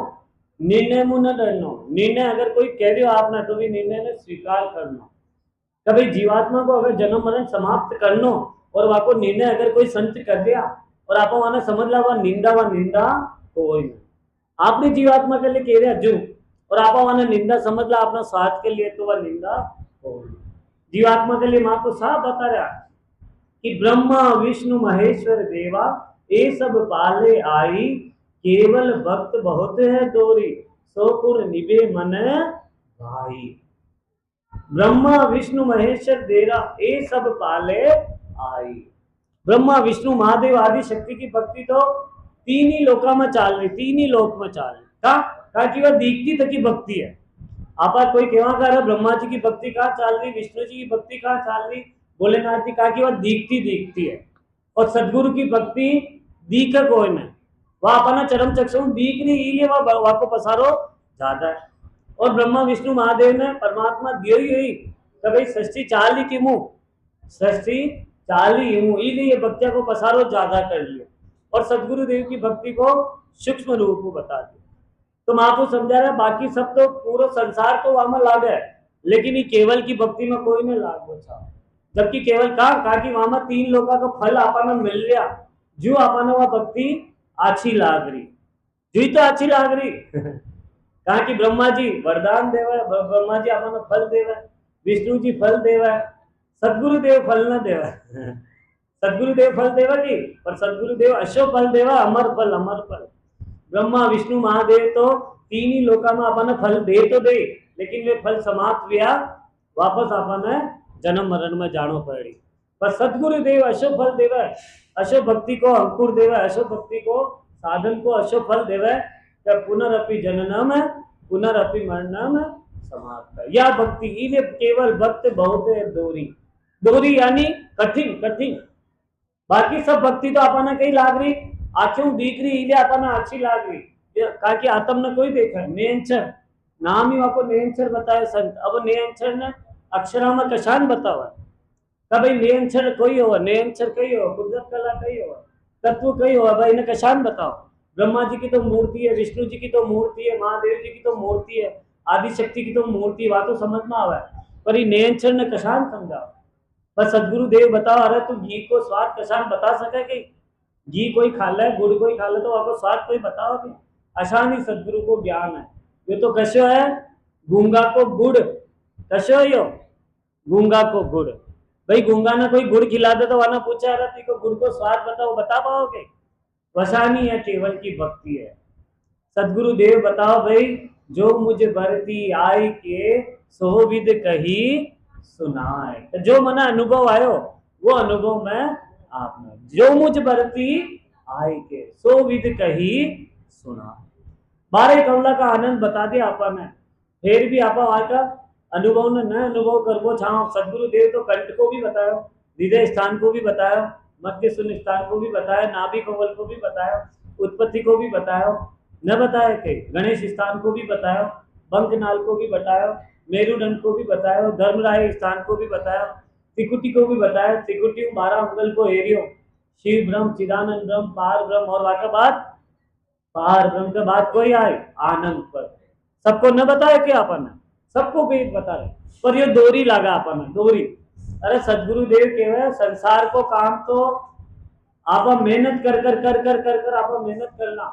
निर्णय मुँह न डरनो। निर्णय अगर कोई कह रहे हो आपने तो भी निर्णय ने स्वीकार करना। कभी जीवात्मा को अगर जन्म मरण समाप्त करनो और वहां को निर्णय अगर कोई संत कर दिया और आप वहां समझ ला वह निंदा कोई नहीं। आपने जीवात्मा के लिए कह रहे हजू और आप वहां निंदा समझ ला अपना स्वार्थ के लिए, तो वह निंदा कोई नहीं। जीवात्मा के लिए मां तो साफ बता रहा कि ब्रह्मा विष्णु महेश्वर देवा ये सब पाले आई, केवल भक्त बहुत है दोरी, सोकुर निभे मन भाई। ब्रह्मा विष्णु महेश्वर देवा ये सब पाले आई। ब्रह्मा विष्णु महादेव आदि शक्ति की भक्ति तो तीन ही लोका में चाल रही, तीन ही लोक में चाल रही। कहा कि वह दीप्ति तक की भक्ति है। आप कोई कहवा कर रहा ब्रह्मा जी की भक्ति कहाँ चाल रही, विष्णु जी की भक्ति कहाँ चाल रही, भोलेनाथ जी कहा कि वह दीप्ति है। और सदगुरु की भक्ति दीक कोई नहीं, वह अपना चरम चक्षु दीख नहीं, ये वह को पसारो ज्यादा है। और ब्रह्मा विष्णु महादेव ने परमात्मा दियो ही कभी सृष्टि चाल ही क्यों, सृष्टि चाल ही ये भक्तिया को पसारो ज्यादा कर लिया और सदगुरु देव की भक्ति को सूक्ष्म रूप में बता दिया। तो मैं आपको समझा रहा है, बाकी सब तो पूरा संसार तो वहां में लाग है, लेकिन ये केवल की भक्ति में कोई नहीं लाग बचा। जबकि केवल कहा कि वहां में तीन लोगों का फल आपने मिल गया, जो आपने वह भक्ति अच्छी लाग रही, जो तो अच्छी लाग रही। कहा कि ब्रह्मा जी वरदान देवा, ब्रह्मा जी आपने फल देवा, विष्णु जी फल देवा, सदगुरु देव फल न देवा। सदगुरु देव फल देवा की, पर सदगुरु देव अशो फल देवा, अमर फल। ब्रह्मा विष्णु महादेव तो तीन ही लोका में अपन फल दे तो दे, लेकिन वे फल समाप्त हुआ, वापस अपन जन्म मरण में जानो पड़ी। पर सदगुरु देव अशो फल देवे, अशो भक्ति को अंकुर देवे, अशो भक्ति को साधन को अशो फल देवे, पुनरअपि जननम पुनरअपि मरणम समाप्त। यह भक्ति इन्हें केवल भक्त बहुत है दोरी यानी कठिन। बाकी सब भक्ति तो अपन कहीं लाग रही, आंखों दिख रही, इले अपन अच्छी लाग रही। कहा कि आत्म ने कोई देखा नेंचर नाम ही आपको नेंचर बताया संत। अब नेंचर ने अक्षरा में कशान बतावा, भाई नेंचर कोई हो, नेंचर कही हो, कुदरत कला कही हो, तत्व कही हो, भाई इन्हें कशान बताओ। ब्रह्मा जी की तो मूर्ति है, विष्णु जी की तो मूर्ति है, महादेव जी की तो मूर्ति है, आदि शक्ति की तो मूर्ति है, वह तो समझ में आवा है, पर ये नेंचर ने कशान समझाओ। बस सदगुरु देव बताओ, अरे तू घी को स्वाद कशान बता सके कि घी कोई खा ले, गुड़ कोई खा ले, तो आपको स्वाद कोई बताओ कि आसान ही सदगुरु को ज्ञान है। ये तो कशो है गूंगा को गुड़, कशो यो गूंगा को गुड़। भाई गूंगा ने कोई गुड़ खिला दे तो वहां पूछा रहा को गुड़ को स्वाद बताओ, बता पाओगे? वसानी है केवल की भक्ति है। सदगुरु देव बताओ भाई, जो मुझे भरती आई के सो विद कही सुनाए। तो जो मना अनुभव आयो वो अनुभव में आपने, जो मुझ भरती आई के सो विद कही सुना। 12 कमला का आनंद बता दिया आपने, फिर भी आप वहां का अनुभव न अनुभव करबो छाओ। सदगुरु देव तो कंठ को भी बतायो, हृदय स्थान को भी बतायो, मध्य शून्य स्थान को भी बताया, नाभि कमल को भी बताया, उत्पत्ति को भी बतायो, न बताया के गणेश स्थान को भी बतायो, बंकनाल को भी बतायो, मेरुदंड को भी बतायो, धर्मराय स्थान को भी बताया, त्रिकुटी को भी बताया। त्रिकुटी 12 अंगल को एरियो, शिव ब्रह्म, चिदानंद ब्रह्म, पार ब्रह्म, और वहां के बाद पार ब्रह्म के बाद कोई आए आनंद पर। सबको न बताया क्या अपन, सबको वेद बता रहे, पर ये दोरी लगा अपन दोरी। अरे सदगुरु देव केवल संसार को काम तो आप मेहनत कर आप मेहनत करना,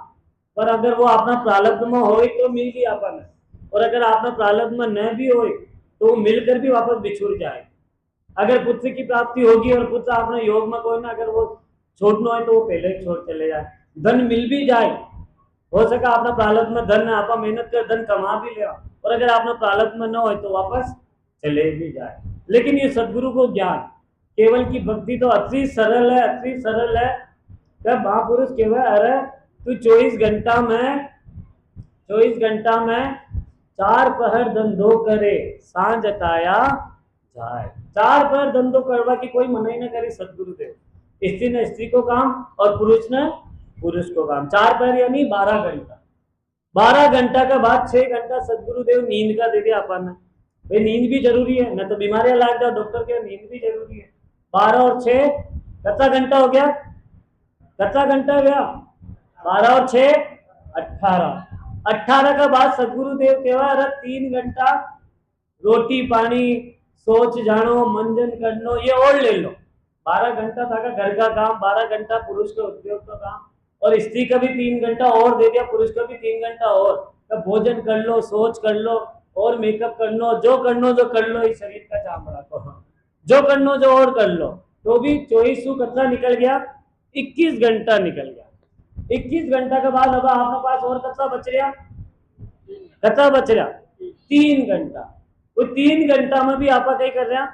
पर अगर वो अपना प्रारब्ध में हो तो मिल गई अपन, और अगर आपने प्रारब्ध में न भी हो तो मिलकर भी वापस बिछुड़ जाए। अगर पुत्र की प्राप्ति होगी और पुत्र आपने योग में कोई ना, अगर वो छोड़ना है तो वो पहले छोड़ चले जाए। धन मिल भी जाए, हो सका आपने प्रारब्ध में धन, आप मेहनत कर धन कमा भी ले, और अगर आपने प्रारब्ध में न हो तो वापस चले भी जाए। लेकिन ये सदगुरु को ज्ञान, केवल की भक्ति तो अति सरल है, अति सरल है। जब महापुरुष केवल अरे तू 24 घंटा में 4 पहर धंधो करे, सांझ ताया जाए। 4 पहर धंधो करवा की कोई मना ही न करे सदगुरु देव। स्त्री ने स्त्री को काम और पुरुष ने पुरुष को काम। 4 पहर यानी 12 घंटा। 12 घंटा के बाद 6 घंटा सदगुरु देव नींद का दे दिया अपन ने। भाई नींद भी जरूरी है, न तो बीमारियां लाग जाओ डॉक्टर के, नींद भी जरूरी है। 12 और 6 कितना घंटा हो गया, कितना घंटा हो गया? 12 और 6 18। 18 के बाद सदगुरु देव केवल 3 घंटा रोटी पानी सोच जानो मंजन करनो ये और ले लो। 12 घंटा था घर का काम, 12 घंटा पुरुष का उद्योग का काम, और स्त्री का भी 3 घंटा और दे दिया, पुरुष का भी 3 घंटा और। तब भोजन कर लो, सोच कर लो, और मेकअप कर लो, जो कर लो इस शरीर का चामड़ा को, जो करनो जो और कर लो, तो भी 24 कितना निकल गया, 21 घंटा निकल गया। 21 घंटा के बाद अब आपके पास और कितना बच रहा, 3 घंटा। वो 3 घंटा में भी आप क्या कर रहे हैं,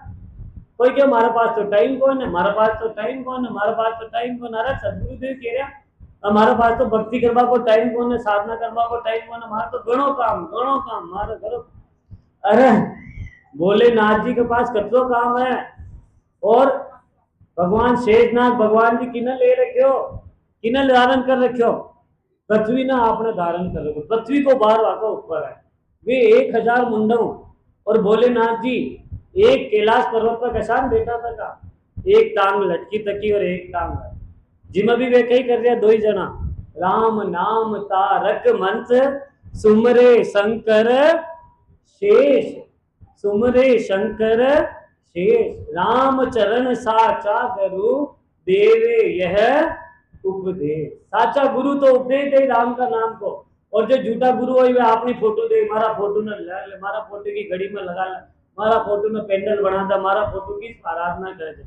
कोई क्या हमारे पास तो टाइम कौन है, हमारे पास तो टाइम कौन है, हमारे पास तो टाइम कौन। अरे सदगुरुदेव कह रहे हैं हमारे पास तो भक्ति करवा को टाइम कौन है, साधना करवा को टाइम कौन है, हमारा तो घणो काम हमारा घरों। अरे भोलेनाथ जी के पास कतरो काम है, और भगवान शेषनाग भगवान जी किने ले रखे हो, किने धारण कर रखे हो, पृथ्वी ना आपने धारण कर रखे, पृथ्वी को बाहर वाका ऊपर है। वे 1000 मुंडों, और भोलेनाथ जी एक कैलाश पर्वत पर कसान बैठा था का, एक टांग लटकी तकी और एक टांग है, जिम भी वे कही कर रहे दो ही जना, राम नाम तारक मंत्र सुमरे शंकर शेष, सुमरे शंकर शेष, राम चरण साचा गुरु देवे यह उपदेश। साचा गुरु तो उपदेश दे राम का नाम को, और जो झूठा गुरु हो अपनी फोटो दे, मारा फोटो न ले, मारा फोटो की घड़ी में लगा ले, मारा फोटो में पेंडल बना था, मारा फोटो की आराधना कर दे,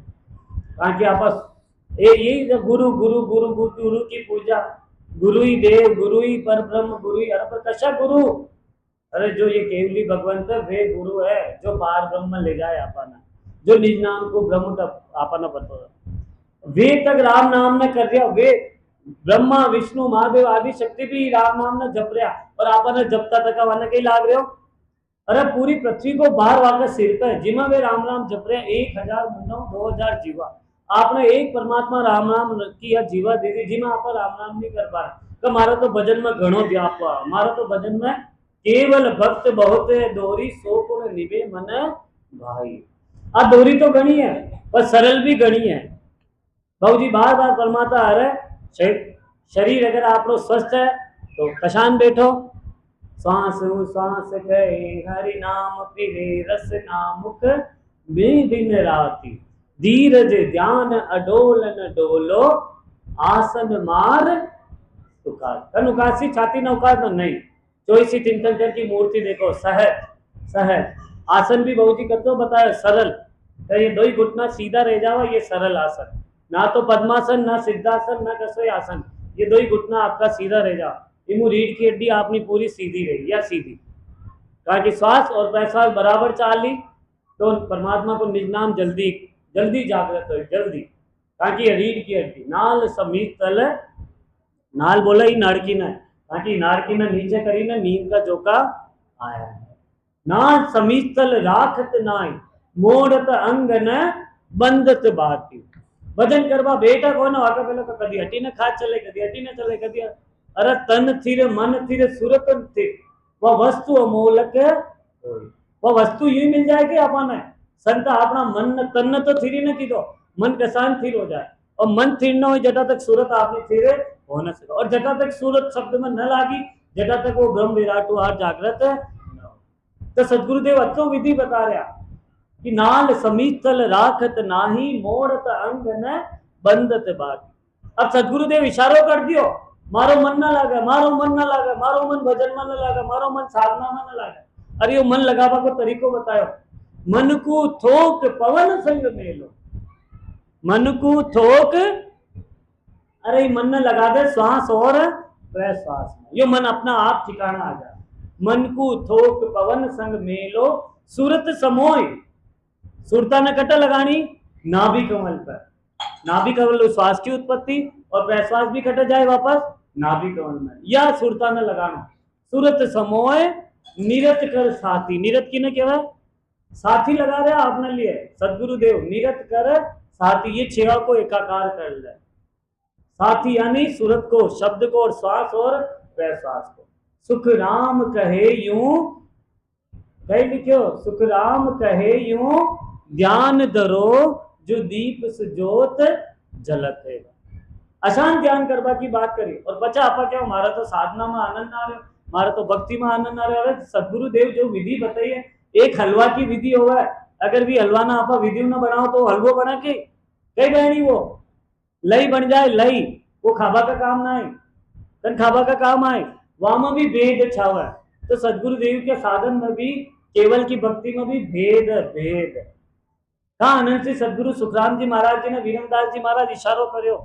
ताकि आपस यही गुरु गुरु गुरु गुरु की पूजा, गुरु ही देव, गुरु ही पर ब्रह्म, गुरु ही हर पर कशा गुरु। अरे जो ये केवली भगवंत वे गुरु है, जो पार ब्रह्म ले जाए अपना, जो निज नाम को ब्रह्म का अपना पता, वे तक राम नाम ने कर दिया, वे ब्रह्मा विष्णु महादेव आदि शक्ति भी राम नाम ने जप रहा, और आपने जपता तक आने के लाग रहे हो। अरे पूरी पृथ्वी को बाहर वाकर सिर पर जिमा वे राम नाम जप रहे, 1000 मुंडों 2000 जीवा, आपने एक परमात्मा राम नाम की या जीवा दे दी, जिमा आप राम नाम नहीं कर पा रहे, तो हमारा तो भजन में घणो व्याप हुआ, हमारा तो भजन में केवल भक्त बहुत दोहरी सो गुण निभे मन भाई। अब दोहरी तो गणी है पर सरल भी गणी है। बाबू जी बार बार परमात्मा आ रहे, शरीर अगर आप लोग स्वस्थ है तो कशान बैठो, श्वास श्वास गए हरि नाम फिरे रस नामुक दिन राती, धीरज ध्यान अडोलन डोलो आसन मार उकार। उकासी छाती न उकार तो नहीं, चौसी चिंतन की मूर्ति देखो, सहज सहज आसन भी बहुत ही करते बताया सरल, तो ये दो ही घुटना सीधा रह जाओ, ये सरल आसन, ना तो पद्मासन ना सिद्धासन ना कसोई आसन, ये दो ही घुटना आपका सीधा रह जाओ, इमू रीढ़ की हड्डी आपनी पूरी सीधी रही या सीधी, कहा कि श्वास और प्रश्वास बराबर चाल ली तो परमात्मा को निज नाम जल्दी जल्दी जागृत हो, जल्दी, ताकि रीढ़ की हड्डी नाल समीत तल, नाल बोला ही नाड़की न, ताकि नाड़की न नीचे करी न नींद का जोका आया है, ना समीत तल राखत नाई मोड़त अंग न बंदत बाती। भजन करवा बेटा कौन वाका पहले तो कदी हटी न खा चले, कदी हटी न चले, कदी अरे तन थिर मन थिर सुरत थिर, वह वस्तु अमोलक, वह वस्तु यूं मिल जाएगी अपन है संत अपना मन तन तो थिरी न की दो, मन कसान थिर हो जाए, और मन थिर न हो जटा तक सूरत आपने थिरे हो न सके, और जटा तक सूरत शब्द में न लागी जटा तक वो ब्रह्म विराट हार जागृत है। तो सदगुरुदेव अच्छो विधि बता रहा कि नाल समीतल राखत नाही मोड़त अंग न बंदत बात। अब सदगुरुदेव इशारो कर दियो, मारो मन ना लगा, मारो मन ना लगा, मारो मन भजन में न लगा, मारो मन साधना में न लगा। अरे यो मन लगावा को तरीको बतायो, मन को थोक पवन संग मेलो, मन को थोक, अरे मन ने लगा दे श्वास और प्रश्वास में, यो मन अपना आप ठिकाना आ जाए। मन को थोक पवन संग मेलो सूरत समोय, सुरता न कटा लगानी नाभि कमल पर, नाभि कमल श्वास की उत्पत्ति और प्रश्वास भी कट जाए वापस नाभि कमल में, या सुरता न लगाना। सूरत समोय निरत कर साथी, निरत की न केवल साथी लगा रहे आपने लिए सदगुरुदेव, निरत कर साथी, ये छेवा को एकाकार कर ले, साथी यानी सूरत को, शब्द को, और श्वास और प्रश्वास को। सुख राम कहे यूं, कहीं लिखो सुख राम कहे यूं ध्यान धरो जो दीप सुजोत जलत है। आसान ध्यान करवा की बात करी, और बचा आपा क्या, हमारा तो साधना में आनंद आ रहे, हमारा तो भक्ति में आनंद आ रहा है। सदगुरुदेव जो विधि बताई है, एक हलवा की विधि होगा, अगर भी हलवा ना आपा विधि ना बनाओ तो हलवो बना के कई बहनी वो लई बन जाए, लई वो खाबा का काम ना आए, तन खाबा का काम आए, वहां में भी भेद छावा है। तो सदगुरु देव के साधन में भी, केवल की भक्ति में भी भेद भेद। कहा आनंद से सदगुरु सुखराम जी महाराज जी ने वीरमदास जी महाराज इशारो करो,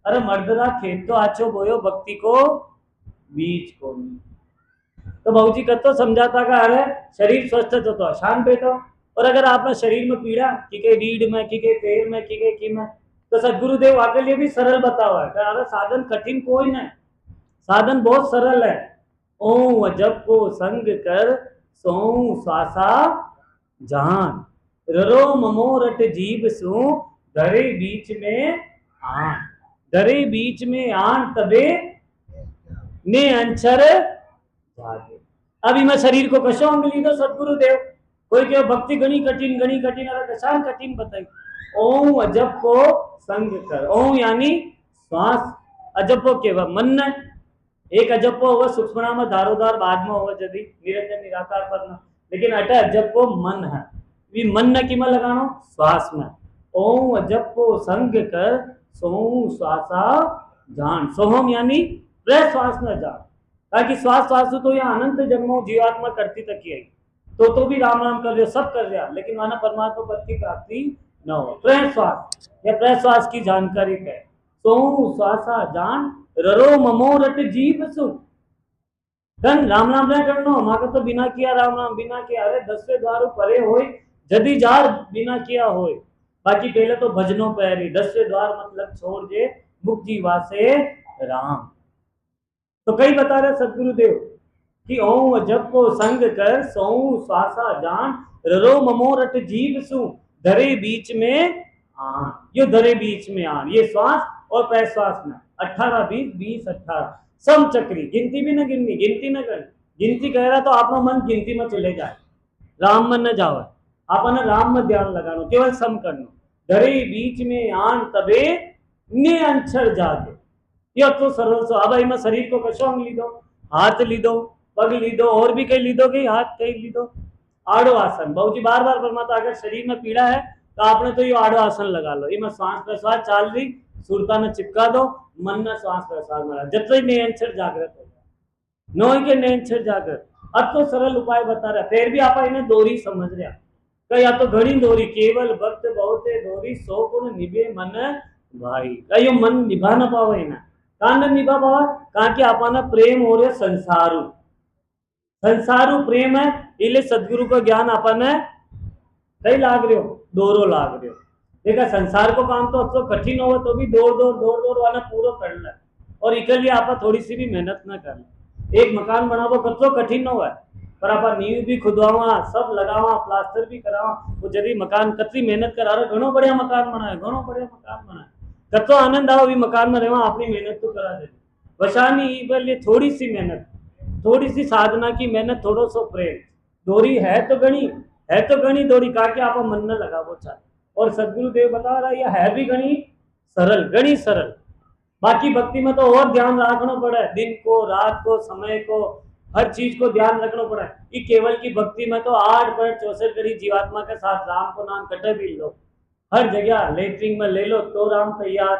अरे मर्दरा खेत तो आछो बोयो, भक्ति को बीज को नहीं। तो बाबूजी कतो समझाता का अरे शरीर स्वस्थ तो शांत बैठो, और अगर आपने शरीर में पीड़ा कि के रीढ़ में, कि के पैर में, कि के में, तो सदगुरुदेव आपके लिए भी सरल बतावा है, अरे साधन कठिन कोई नहीं, साधन बहुत सरल है। ओ जब को संग कर सो श्वासा जान, ररो ममोरट जीव सु धरे बीच में आन, धरे बीच में आन तबे ने अंचर जागे। अभी मैं शरीर को कशो अंग लीधो सदगुरुदेव, कोई के भक्ति घनी कठिन अरे कशान कठिन बताई। ओम अजब को संग कर, ओम यानी श्वास, अजब केव मन, एक अजब होगा सूक्ष्म में दारोदार बाद में होगा यदि निरंजन निराकार पद में, लेकिन अट अजब को मन है, मन न की में लगानो श्वास में। ओम अजब को संग कर सो श्वासा जान, सोहम यानी प्रश्वास न जान, ताकि श्वास श्वास तो यह अनंत जन्मों जीवात्मा करती तक ही आई, तो भी राम राम कर रहे सब कर रहा, लेकिन माना परमात्मा पद की प्राप्ति न हो। प्रश्वास या प्रश्वास की जानकारी है। सो श्वासा जान ररो ममोरट जीव सु, धन राम राम न करनो, मां तो बिना किया राम राम, बिना किया अरे 10वें द्वार परे होय जदी जार बिना किया होय। बाकी पहले तो भजनों पैरी 10वें द्वार मतलब छोड़ जे मुख जीवा से राम। तो कई बता रहे सदगुरुदेव कि ओम जब को संग कर सो श्वासा जान, ररो ममोरट जीव सु धरे बीच में आन, यो धरे बीच में आन, ये श्वास और प्रश्वास में 18 20 20 18 सम चक्री, गिनती भी न गिननी, गिनती न कर, गिनती कह रहा तो आपका मन गिनती में चले जाए, राम मन न जाओ, आपने राम में ध्यान लगानो, केवल सम करनो, धरे बीच में आन तबे ने अंचर जागे। ये तो सरल सो। अब मैं शरीर को कशो अंग लीधो, हाथ लीधो, पग लीधो, और भी कई लीधो कि हाथ कई लीधो, आड़ो आसन। बाबूजी बार बार परमात्मा अगर शरीर में पीड़ा है तो आपने तो ये आड़ो आसन लगा लो, इनमें श्वास प्रश्वास चाल रही, सुरता ने चिपका दो, मन ने श्वास प्रश्वास मारा, जब नियंत्रण जागृत हो जाए, नो के नियंत्रण जागृत। अब तो सरल उपाय बता रहा, फिर भी आप इन्हें दोरी समझ रहे, या तो घड़ी दोरी, केवल भक्त बहुते दोरी सो गुण निभे मन भाई, यो मन निभा ना पावे ना, कान निभा पावा, कहा कि आपना प्रेम हो रहे संसारू, संसारू प्रेम है, इले सदगुरु का ज्ञान आपने कई लाग रहे हो, दोरो लाग रहे हो। देखा संसार को काम तो कठिन हो तो भी दौड़ दौड़ दौड़ दौड़ वाला पूरा कर ले, और इके लिए आप थोड़ी सी भी मेहनत ना कर ले। एक मकान बनावो कतो कठिन हो है, पर आप नींव भी खुदवावा, सब लगावा, प्लास्टर भी करावा, वो जरी मकान कतरी मेहनत करा रहे, घणो बढ़िया मकान बनाए, घणो बढ़िया मकान बनाए, कतो आनंद आओ भी मकान में रहवा, अपनी मेहनत तो करा दे, वशानी लिए थोड़ी सी मेहनत, थोड़ी सी साधना की मेहनत, थोड़ो सो प्रेम, दोरी है तो गणी दोरी, का के आप मन न लगावो चाहे। और सदगुरुदेव बता रहा यह है भी गणी सरल। बाकी भक्ति में तो और ध्यान रखना पड़ा है, दिन को रात को समय को हर चीज को ध्यान रखना पड़ा है। कि केवल की भक्ति में तो 8.64 करी जीवात्मा के साथ राम को नाम कटे भी लो, हर जगह लेटरिंग में ले लो तो राम तैयार,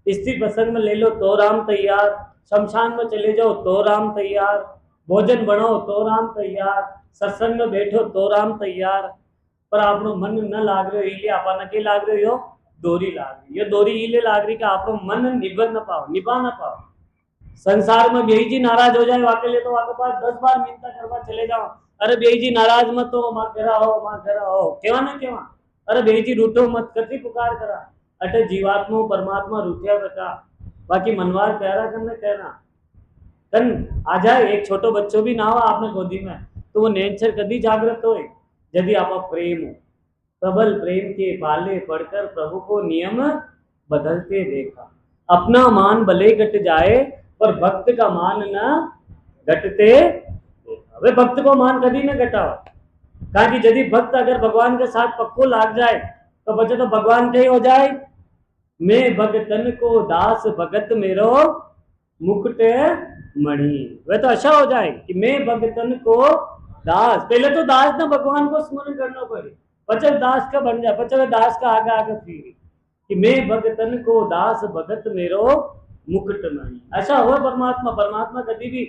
स्त्री प्रसंग में ले लो तो राम तैयार, शमशान में चले जाओ तो राम तैयार, भोजन बनाओ तो राम तैयार, सत्संग में बैठो तो राम तैयार। पर आपनो मन न लाग रहे, इले आपना के लाग रहे हो, दोरी लाग रही, ये दोरी इले लाग रही कि आपनो मन निभा न पाओ। संसार में बेई जी नाराज हो जाए वाके लिए तो आपके पास 10 बार मिन्नत करवा चले जाओ, अरे बेई जी नाराज मत हो, मां करा हो केवा ना केवा, अरे बेई जी रूठो मत, कति पुकार करा, अटे जीवात्मा परमात्मा रूठिया बता। बाकी मनवार प्यारा करने कहना तन आ जाए, एक छोटो बच्चों भी ना हो आपने गोदी में, तो वो नेचर कभी जागृत हो यदि आप प्रेम हो। प्रबल प्रेम के पाले पढ़कर प्रभु को नियम बदलते देखा, अपना मान भले घट जाए पर भक्त का मान न घटते देखा। वे भक्त को मान कभी न घटाओ, कहा कि यदि भक्त अगर भगवान के साथ पक्को लाग जाए तो बच्चे तो भगवान के ही हो जाए। मैं भगतन को दास भगत मेरो मुकुट मणि, वे तो अच्छा हो जाए कि मैं भगतन को दास, पहले तो दास ना भगवान को स्मरण करना पड़े, बच्चे दास का बन जाए, बच्चे दास का आगे फिर कि मैं भगतन को दास भगत मेरो मुकुट मणि। ऐसा हुआ परमात्मा, परमात्मा कभी भी,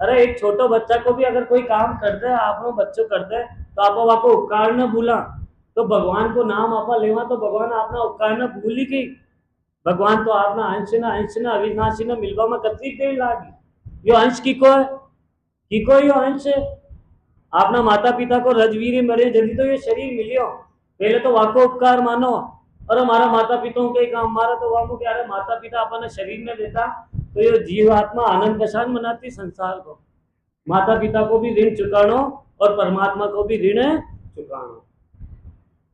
अरे एक छोटो बच्चा को भी अगर कोई काम करते है, आप बच्चों करते हैं तो आप वाको उपकार न भूला, तो भगवान को नाम आपा लेवा तो भगवान आपना उपकार न भूली गई। भगवान तो आपना अंश न अविनाशी न मिलवा में कतरी देर लागी। यो अंश की को यो अंश है। आपना माता पिता को रजवीर मरे जल्दी तो ये शरीर मिलियो, पहले तो वाको उपकार मानो। और हमारा माता पिता के काम, हमारा तो वामो क्या है, माता पिता अपने शरीर में देता तो ये जीवात्मा आनंद कशान मनाती संसार को। माता पिता को भी ऋण चुकानो और परमात्मा को भी ऋण चुकानो।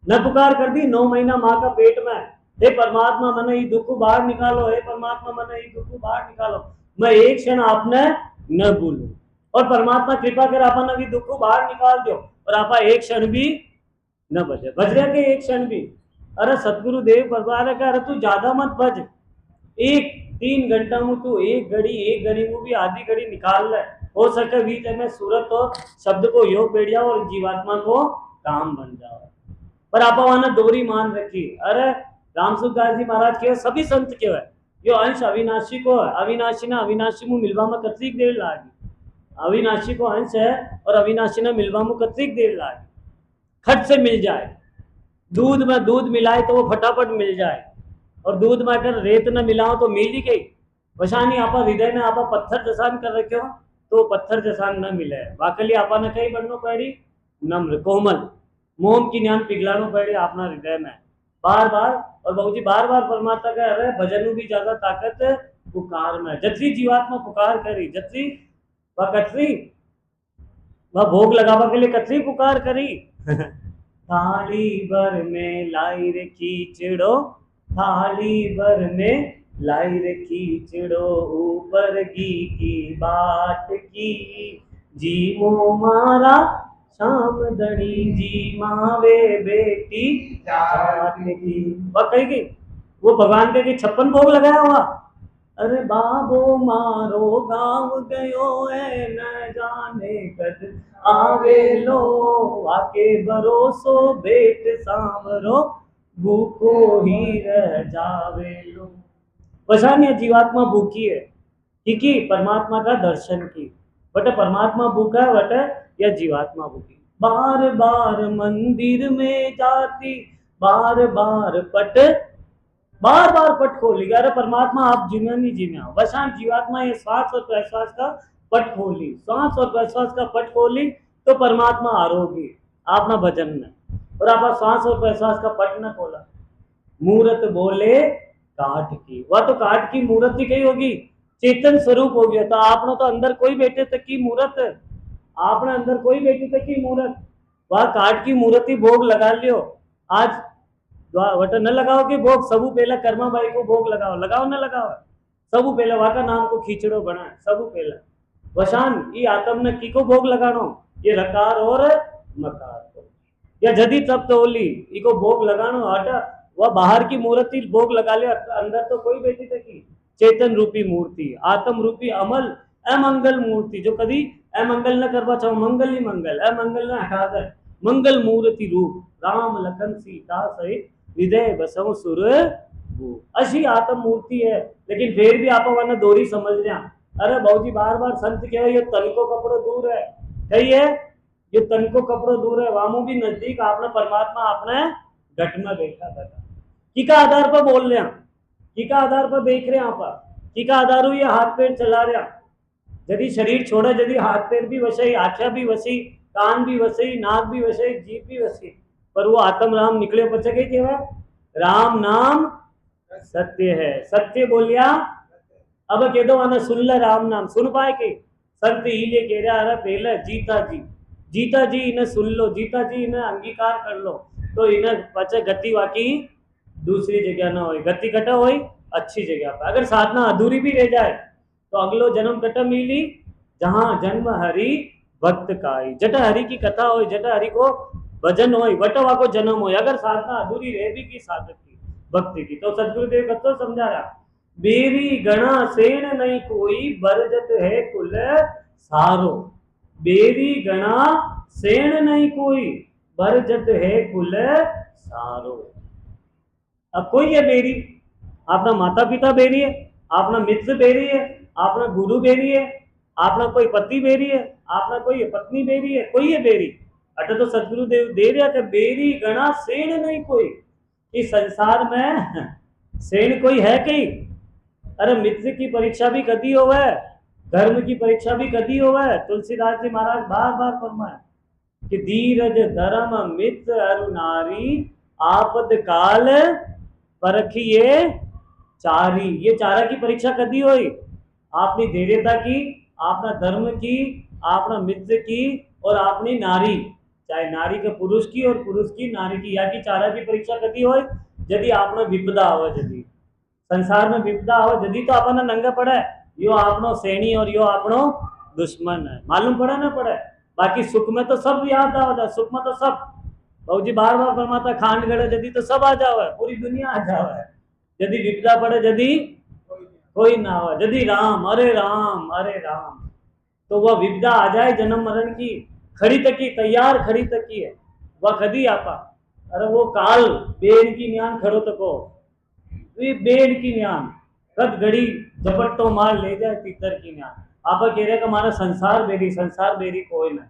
न पुकार कर दी 9 महीना माँ का पेट में, हे परमात्मा मन ये दुख बाहर निकालो, हे परमात्मा मन ये दुख बाहर निकालो, मैं एक क्षण आपने न भूलूं। और परमात्मा कृपा कर आपन अभी दुख बाहर निकाल दो और आपा एक क्षण भी न बजे, बज रहे के एक क्षण भी। अरे सतगुरु देव बरबार का, अरे तू ज्यादा मत बज, एक 3 घंटा में तू एक घड़ी में भी आधी घड़ी निकाल ले, हो सके बीच में सूरत और शब्द को योग बैठ जाओ और जीवात्मा को काम बन जाओ। पर आप वहां दोरी मान रखी। अरे रामसुखदास जी महाराज के सभी संत के है यो अंश अविनाशी को है, अविनाशी ना अविनाशी मुंह मिलवा में कतरीक देर लागी। अविनाशी को अंश है और अविनाशी ना मिलवा में कतरीक देर लागी। खट से मिल जाए, दूध में दूध मिलाए तो वो फटाफट मिल जाए, और दूध में अगर रेत न मिलाओ तो मिल ही गई। वशानी आपा हृदय ने आपा पत्थर जसान कर रखे हो तो पत्थर जसान न मिले, वाकली आपा ने कहीं बननो पड़ी नम्र कोमल, मोम की ज्ञान पिघलानो पड़े अपना हृदय में बार बार। और बाबू जी बार बार परमात्मा कह रहे भजन भी ज्यादा ताकत पुकार में, जतरी जीवात्मा पुकार करी जतरी वह कतरी वह भोग लगावा के लिए कतरी पुकार करी। थाली भर में लाई रे खींचड़ो, थाली भर में लाई रे खींचड़ो, ऊपर घी की बाट की जी मो मारा शाम दड़ी जी मावे बेटी चाट की। वह कही वो भगवान के 56 भोग लगाया हुआ। अरे बाबो मारो गांव गयो है न जाने कद आवे लो, आके भरोसो बेट सांवरो भूखो ही रह जावे लो। वशान्य जीवात्मा भूखी है क्योंकि परमात्मा का दर्शन की, बट परमात्मा भूखा है बट या जीवात्मा भूखी। बार बार मंदिर में जाती, बार बार पट खोली। अरे परमात्मा आप जीना नहीं जीना, वशान जीवात्मा ये श्वास और प्रश्वास का पट खोली, श्वास और प्रश्वास का पट खोली तो परमात्मा आरोगी आपना भजन में। और आप श्वास और प्रश्वास का पट न खोला, मूर्त बोले काठ की, वह तो काठ की मूर्त ही कही होगी, चेतन स्वरूप हो गया था। आपने तो अंदर कोई बैठे तक की मूर्त, आपने अंदर कोई बैठे तक की मूर्त, वह काठ की मूर्त ही भोग लगा लियो। आज वट न लगाओ कि भोग, सबू पहले कर्मा बाई को भोग लगाओ, लगाओ न लगाओ, सबू पहले वहाँ का नाम को खींचड़ो बना, सबू पहले वशान ये आत्म ने की को भोग लगानो, ये रकार और मकार को या जदी तब तो ओली इको भोग लगानो हटा। वह बाहर की मूर्ति भोग लगा ले, अंदर तो कोई बैठी थी चेतन रूपी मूर्ति, आत्म रूपी अमल अमंगल मूर्ति, जो कभी अमंगल न करवा चाहो मंगल ही मंगल, अमंगल न हटा दे मंगल मूर्ति रूप, राम लखन सीता सहित हृदय बसव सुर वो अशी आत्म मूर्ति है। लेकिन फिर भी आप वरना दोरी समझ रहे। अरे भाजी बार बार संत कह ये तन को कपड़ो दूर है, कही है ये तन को कपड़ो दूर है, वामो भी नजदीक आपने परमात्मा आपने घट में बैठा था। की का आधार पर बोल रहे हैं, की का आधार पर देख रहे हैं आप, की का आधार हुई हाथ पैर चला रहे। यदि शरीर छोड़ा, यदि हाथ पैर भी वसई, आख्या भी वसी, कान भी वसई, नाक भी वसई, जीभ भी वसी, पर वो आत्म राम निकले बच्चे कही थे राम नाम सत्य है, सत्य बोलिया। अब कह दो आना सुन ले राम नाम, सुन पाए के संत ही कह रहा अरे पहले जीता जी इन्हें सुन लो, जीता जी इन्हें अंगीकार कर लो, तो इन्हें बचे गति वाकी दूसरी जगह ना हो, गति कटा हो अच्छी जगह पर। अगर साधना अधूरी भी रह जाए तो अगलो जन्म कटा मिली जहां जन्म हरि भक्त का ही, जट हरि की कथा हो, जट हरि को भजन हो, वटवा को जन्म हो। अगर साधना अधूरी रह भी की साधक की भक्ति की, तो सदगुरुदेव कतो समझा रहा बेरी गणा सेण नहीं कोई, बरजत है कुल सारो। बेरी गणा सेण नहीं कोई, बरजत है कुल सारो। अब कोई है बेरी, अपना माता पिता बेरी है, अपना मित्र बेरी है, अपना गुरु बेरी है, अपना कोई पति बेरी है, अपना कोई पत्नी बेरी है, कोई है बेरी। अटे तो सदगुरु देव दे रहा कि बेरी गणा सेण नहीं कोई, इस संसार में सेण कोई है कहीं। अरे मित्र की परीक्षा भी कदी होवे, धर्म की परीक्षा भी कदी होवे। तुलसीदास जी महाराज बार बार फरमाए कि धीरज धर्म मित्र अरु नारी आपद काल परखिए चारी। ये चारा की परीक्षा कदी हुई, आपनी धैर्यता की, आपना धर्म की, आपना मित्र की और आपनी नारी, चाहे नारी के पुरुष की और पुरुष की नारी की, या की चारा की परीक्षा कदी हो यदि आपने विपदा हो, यदि संसार में विपदा हो यदि तो आपने नंगा पड़ा है, यो आपनो सैनी और यो आपनो दुश्मन है, मालूम पड़ा ना पड़े। बाकी सुख में तो सब याद आ जाए, सुख में तो सब बाबू जी बार बार फरमाता खांड गड़े यदि तो सब आ जाओ है, पूरी दुनिया आ जाओ है। यदि विपदा पड़े यदि कोई ना हो, यदि राम अरे राम अरे राम, तो वह विपदा आ जाए जन्म मरण की खड़ी तकी तैयार खड़ी तकी है वह कदी आपा। अरे वो काल बेन की न्यान खड़ो तको, बेन की न्यान कद घड़ी झपट्टो मार ले जाए तीतर की न्यान। आप कह रहे हमारा संसार बेरी कोई ना,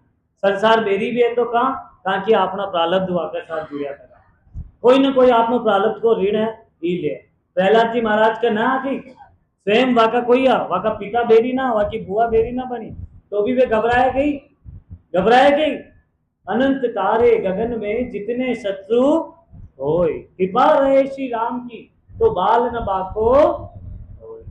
संसार बेरी भी है तो कहाँ कि अपना प्रारब्ध वाका साथ जुड़ा करा, कोई ना कोई आपनो प्रारब्ध को ऋण है ही ले। प्रहलाद जी महाराज का ना कि स्वयं वाका कोई आ, वाका पिता बेरी ना, वाकी बुआ बेरी ना बनी, तो भी वे घबराए गई। अनंत तारे गगन में जितने शत्रु होय, कृपा रहे श्री राम की तो बाल न बाको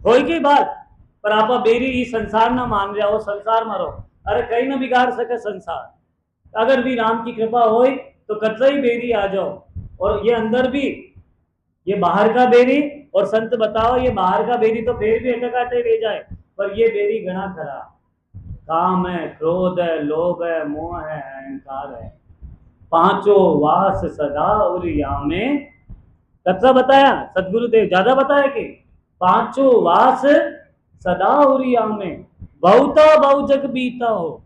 होय की बात। पर आपा बेरी इस संसार ना मान रहा हो, संसार मारो, अरे कहीं ना बिगाड़ सके संसार। अगर भी राम की कृपा होय तो कतरा ही बेरी आ जाओ, और ये अंदर भी ये बाहर का बेरी, और संत बताओ ये बाहर का बेरी तो फिर भी अटकाटे ले जाए, पर ये बेरी घना खरा, काम है, क्रोध है, लोभ है, मोह है, अहंकार है, पांचों वास सदा उरिया में। कतरा बताया सदगुरुदेव, ज्यादा बताया कि पांचों वास सदा उरिया में, बहुता बहु जग बीता हो,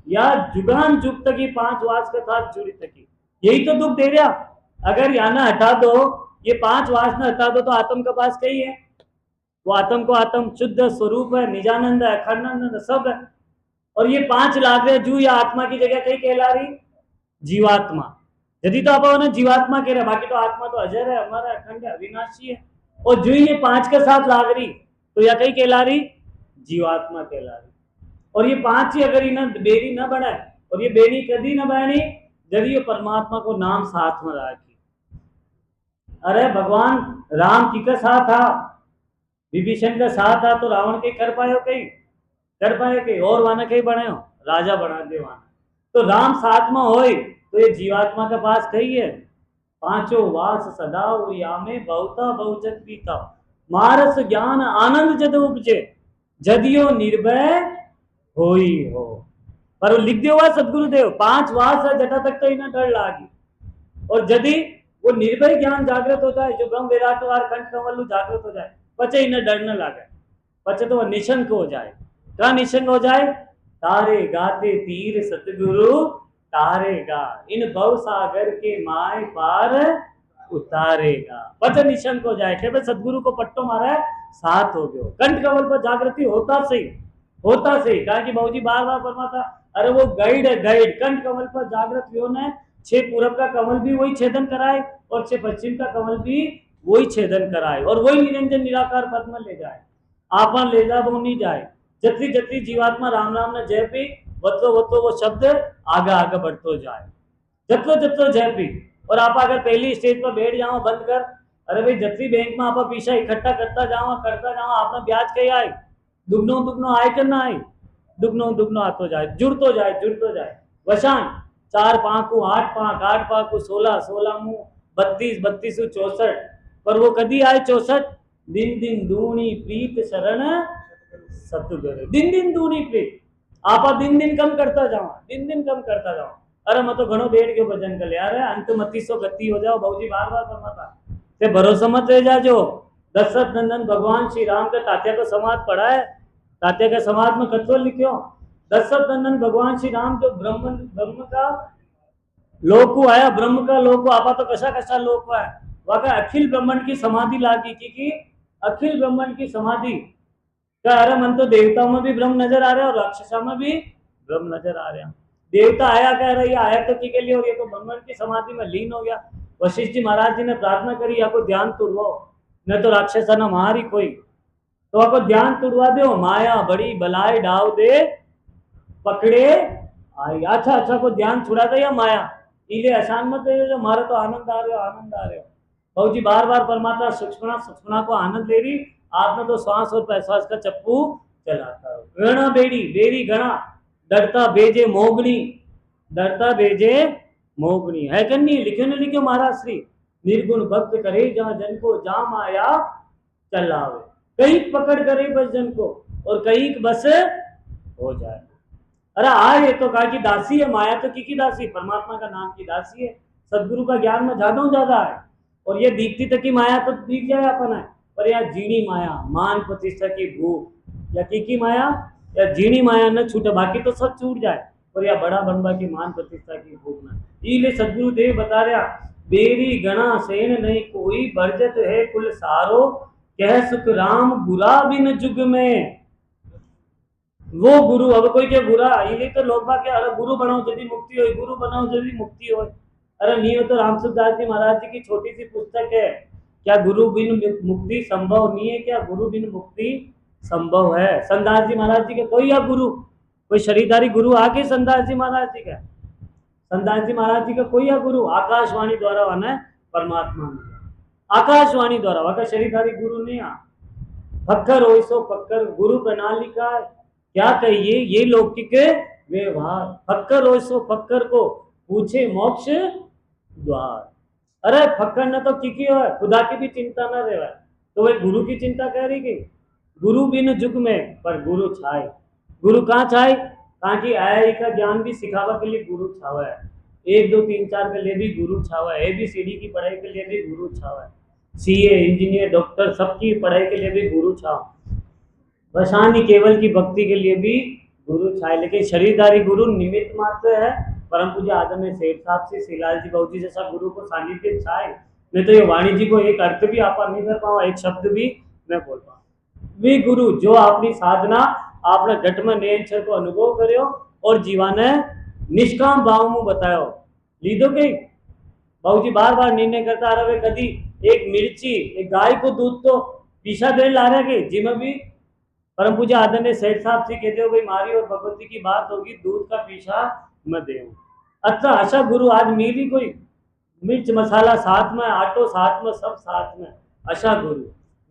या जुगान जुग तक 5 वास के साथ जुड़ी तकी। यही तो दुख दे रहा। अगर याना हटा दो, ये 5 वासना हटा दो तो आत्म का पास कही है, वो आत्म को आत्म शुद्ध स्वरूप है, निजानंद है, अखंडानंद सब है। और ये 5 लाख जू या आत्मा की जगह कहीं कहला रही जीवात्मा। यदि तो आप जीवात्मा कह रहे, बाकी तो आत्मा तो अजर है, अमर है, अखंड है, अविनाशी है। और जो ये 5 के साथ लाग रही तो या कहीं कहला रही जीवात्मा कहला रही। और ये 5 ही अगर इन्हें बेरी न बनाए, और ये बेरी कदी न बनी जब ये परमात्मा को नाम साथ में राखी। अरे भगवान राम की का साथ था, विभीषण का साथ था, तो रावण के कर पाए कहीं और वाना कहीं बने हो, राजा बना दे वाना। तो राम साथ में होए तो ये जीवात्मा के पास कही है, पांचों वास सदा या में बहुता बहुजत पीता, मारस ज्ञान आनंद जद उपजे, जदियो निर्भय होई हो। पर वो लिख दिया हुआ सदगुरुदेव 5 वास है जटा तक तो इन्हें डर लागी, और यदि वो निर्भय ज्ञान जागृत हो जाए, जो ब्रह्म विराटवार कंठ कमल जागृत हो जाए, पचे इन्हें डर न लागे, पचे तो वह निशंक हो जाए। क्या निशंक हो जाए? तारे गाते तीर सतगुरु तारेगा, इन भव सागर के माय पार उतारेगा। पच निशंक हो जाए, भाई सदगुरु को पट्टो मारा है, साथ हो गयो, कंठ कमल पर जागृति होता सही। कहा कि बाबूजी बार बार फरमाता, अरे वो गाइड है, गाइड कंठ कमल पर जागृत व्यो ने 6 पूरब का कमल भी वही छेदन कराए, और 6 पश्चिम का कमल भी वही छेदन कराए, और वही निरंजन निराकार पद में ले जाए। आपा ले जा वो नहीं जाए, जत्री जत्री जीवात्मा राम नाम ने जय पी, वत्तो वो शब्द आगे बढ़तो जाए, जत्रो जय पी। और आप अगर पहली स्टेज पर बैठ जाओ बंद कर, अरे भाई जत्री बैंक में आप पीछा इकट्ठा करता जाओ आपने ब्याज कही आए, दुगनो आए कर ना आए, दुगनो आतो जाए, जुड़तो जाए। वशान 4 पांकू 8 पांक, 8 पांकू 16 मुंह 32 64, पर वो कदी आए 64, दिन दूनी प्रीत शरण सतगुरु, दिन दूनी प्रीत। आपा दिन कम करता जाओ। अरे मैं तो घणो बैठ गयो भजन कर यार, अंत मती सो गति हो जाओ, बाबूजी बार बार फरमाता ते भरोसा मत रह जाजो। दशरथ नंदन भगवान श्री राम के तात्या को समाज पढ़ा है, तात्या के समाज में कत्तो लिखो, दशरथ नंदन भगवान श्री राम जो ब्रह्म का लोक आया, ब्रह्म का लोक आपा तो कशा लोक है, वह का अखिल ब्रह्मांड की समाधि लागी कि अखिल ब्रह्मांड की समाधि का अरे मन तो देवताओं में भी ब्रह्म नजर आ रहा है और राक्षसों में भी ब्रह्म नजर आ रहा है। देवता आया कह रही है आया तो के लिए और ये तो ब्रह्मांड की समाधि में लीन हो गया। वशिष्ठ जी महाराज जी ने प्रार्थना करी या को ध्यान तुड़वाओ, न तो राक्षस न मारी कोई, तो आपको ध्यान तुड़वा दो, माया बड़ी बलाई डाव दे पकड़े आई। अच्छा अच्छा को ध्यान छुड़ा दे या माया इले आसान मत है जो मारा तो आनंद आ रहे हो आनंद आ रहे हो। भाव जी बार बार परमात्मा सूक्ष्मणा को आनंद ले रही, आपने तो श्वास और प्रश्वास का चप्पू चलाता हो। गणा बेड़ी बेरी गणा डरता भेजे मोगनी, डरता भेजे मोगनी है कि नहीं, लिखो न लिखो महाराज श्री निर्गुण भक्त करे जहां जन को जा माया चलावे, कहीं पकड़ करे बस जन को और कहीं बस हो जाए। अरे आज ये तो कहा कि दासी है माया तो की दासी, परमात्मा का नाम की दासी है, सदगुरु का ज्ञान में ज्यादा है और ये दीखती तक की माया तो दिख जाए अपन है, पर यहाँ जीनी माया मान प्रतिष्ठा की भूख या की माया या जीनी माया न छूटे, बाकी तो सब छूट जाए और या बड़ा बनवा की मान प्रतिष्ठा की भूख न। इले सदगुरु देव बता रहा बेरी गणा सेन नहीं कोई बरजत है कुल सारो, कह सुख राम बुरा बिन जुग में। वो गुरु अब कोई क्या बुरा ये तो लोग बात क्या, अरे गुरु बनाओ यदि मुक्ति हो, गुरु बनाओ यदि मुक्ति हो। अरे नहीं हो तो रामसुखदास जी महाराज जी की छोटी सी पुस्तक है, क्या गुरु बिन मुक्ति संभव नहीं है, क्या गुरु बिन मुक्ति संभव है। संदास जी महाराज जी के कोई या गुरु, कोई शरीरधारी गुरु आके संदास जी महाराज जी का, संदास जी महाराज जी का कोई या गुरु आकाशवाणी द्वारा बना परमात्मा में, आकाशवाणी द्वारा वह शरीरधारी गुरु नहीं आ। फक्कर हो सो फक्कर गुरु प्रणाली का क्या कहिए ये लौकिक व्यवहार, फक्कर हो सो फक्कर को पूछे मोक्ष द्वार। अरे फक्कर न तो की हो खुदा की भी चिंता न रहे, तो वह गुरु की चिंता कह रही कि गुरु बिन जुग में, पर गुरु छाए, गुरु कहाँ छाए, कहाँ की आई का ज्ञान भी सिखावा के लिए गुरु छावा है, 1 2 3 4 के लिए भी गुरु छावा है, ABCD की पढ़ाई के लिए भी गुरु छावा है, CA इंजीनियर डॉक्टर सबकी पढ़ाई के लिए भी गुरु छावा, वसानी केवल की भक्ति के लिए भी गुरु छाए। लेकिन शरीरधारी गुरु निमित्त मात्र है। परम पूज्य आदरणीय सेठ साहब से श्रीलाल जी बाबू जी जैसा गुरु को सानिध्य छाए, नहीं तो ये वाणी जी को एक अर्थ भी आप नहीं कर पाओ, एक शब्द भी मैं बोल पाऊँ। वे गुरु जो अपनी साधना आपने घट में नेचर को अनुभव करो और जीवन निष्काम भाव में बताओ लीधो के बाबू जी बार बार निर्णय करता आ रहे कभी एक मिर्ची एक गाय को दूध तो पीछा दे ला रहे के जिसमें भी परम पूजा आदरणीय सेठ साहब से कहते हो भाई मारी और भगवती की बात होगी दूध का पीछा मैं दे। अच्छा आशा गुरु आज मिली कोई मिर्च मसाला साथ में आटो साथ में सब साथ में आशा गुरु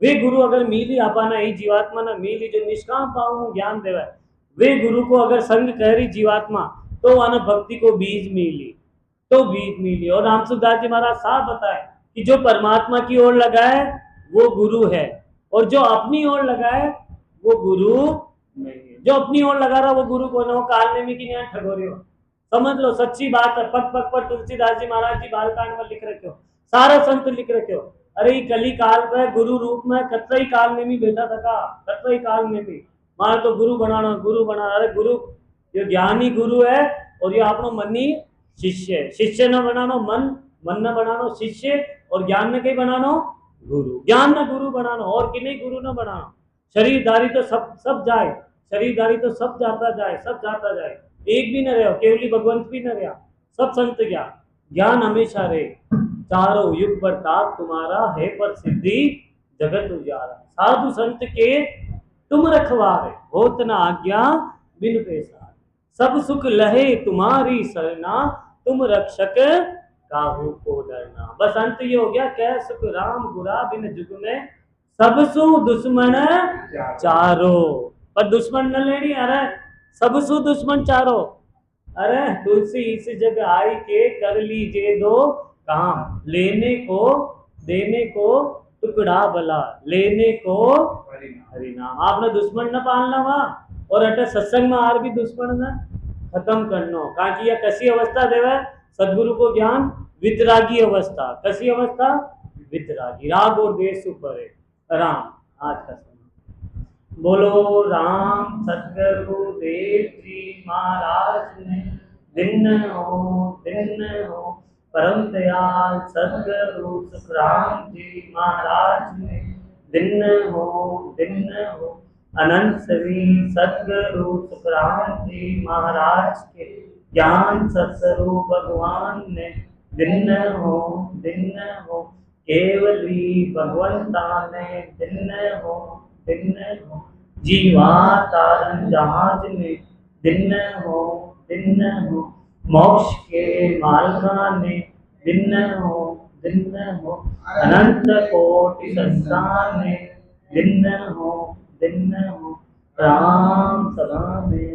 वे गुरु अगर मिली आपाना ही जीवात्मा ना मिली जो निष्काम पाऊ ज्ञान देवा वे गुरु को अगर संग कह रही जीवात्मा तो वहां भक्ति को बीज मिली तो बीज मिली। और रामसुखदास जी महाराज साफ बताए कि जो परमात्मा की ओर लगाए वो गुरु है और जो अपनी ओर लगाए वो गुरु नहीं है। जो अपनी ओर लगा रहा वो गुरु को ना, वो काल नेमी की नहीं ठगोरी हो, समझ लो सच्ची बात है। पग पग पर तुलसीदास जी महाराज जी बालकांड में लिख रखे हो, सारा संत लिख रखे हो। अरे कली काल पे गुरु रूप में कतई काल नेमी बैठा था, कतई काल नेमी मार तो गुरु बनाना गुरु बनाना। अरे गुरु ये ज्ञानी गुरु है और ये आपनो मनी शिष्य है। शिष्य न बनानो मन, मन न बनानो शिष्य और ज्ञान न कहीं बनानो गुरु, ज्ञान न गुरु बनानो और कि नहीं गुरु न बनानो। शरीरधारी तो सब जाए, शरीरधारी तो सब जाता जाए, सब जाता जाए, एक भी न रहो, केवली भगवंत भी न रहा, सब संत ज्ञान ज्ञान हमेशा रहे। चारों युग पर ताप तुम्हारा है पर सिद्धि जगत उजारा, साधु संत के तुम रखवारे होत न आज्ञा बिन पैसा, सब सुख लहे तुम्हारी सरना तुम रक्षक काहू को डरना। बस अंत ये हो गया, कह सुख राम गुरा बिन जुग में सबसु दुश्मन चारो, पर दुश्मन न लेनी। अरे सबसु दुश्मन चारो, अरे तुलसी इस जग आई के कर लीजिए दो काम, लेने को देने को टुकड़ा भला, लेने को हरिनाम। आपने दुश्मन न पालना वहाँ और अटे सत्संग में आर भी दुश्मन न खत्म करना। कहा कि यह कसी अवस्था देवे सदगुरु को ज्ञान, वितरागी अवस्था। कसी अवस्था वितरागी, राग और द्वेष ऊपर राम। आज का समय बोलो राम सतगुरु देव जी महाराज ने दिन हो परम दयाल सदगुरु सुखराम जी महाराज ने दिन हो अनंत सभी सदगुरु सुखराम जी महाराज के ज्ञान सत्स्वरूप भगवान ने दिन हो केवली भगवंता ने दिन हो जीवा तारण जहाज में दिन हो मोक्ष के मालका ने दिन हो अनंत कोटि संस्थान ने दिन हो राम सभा में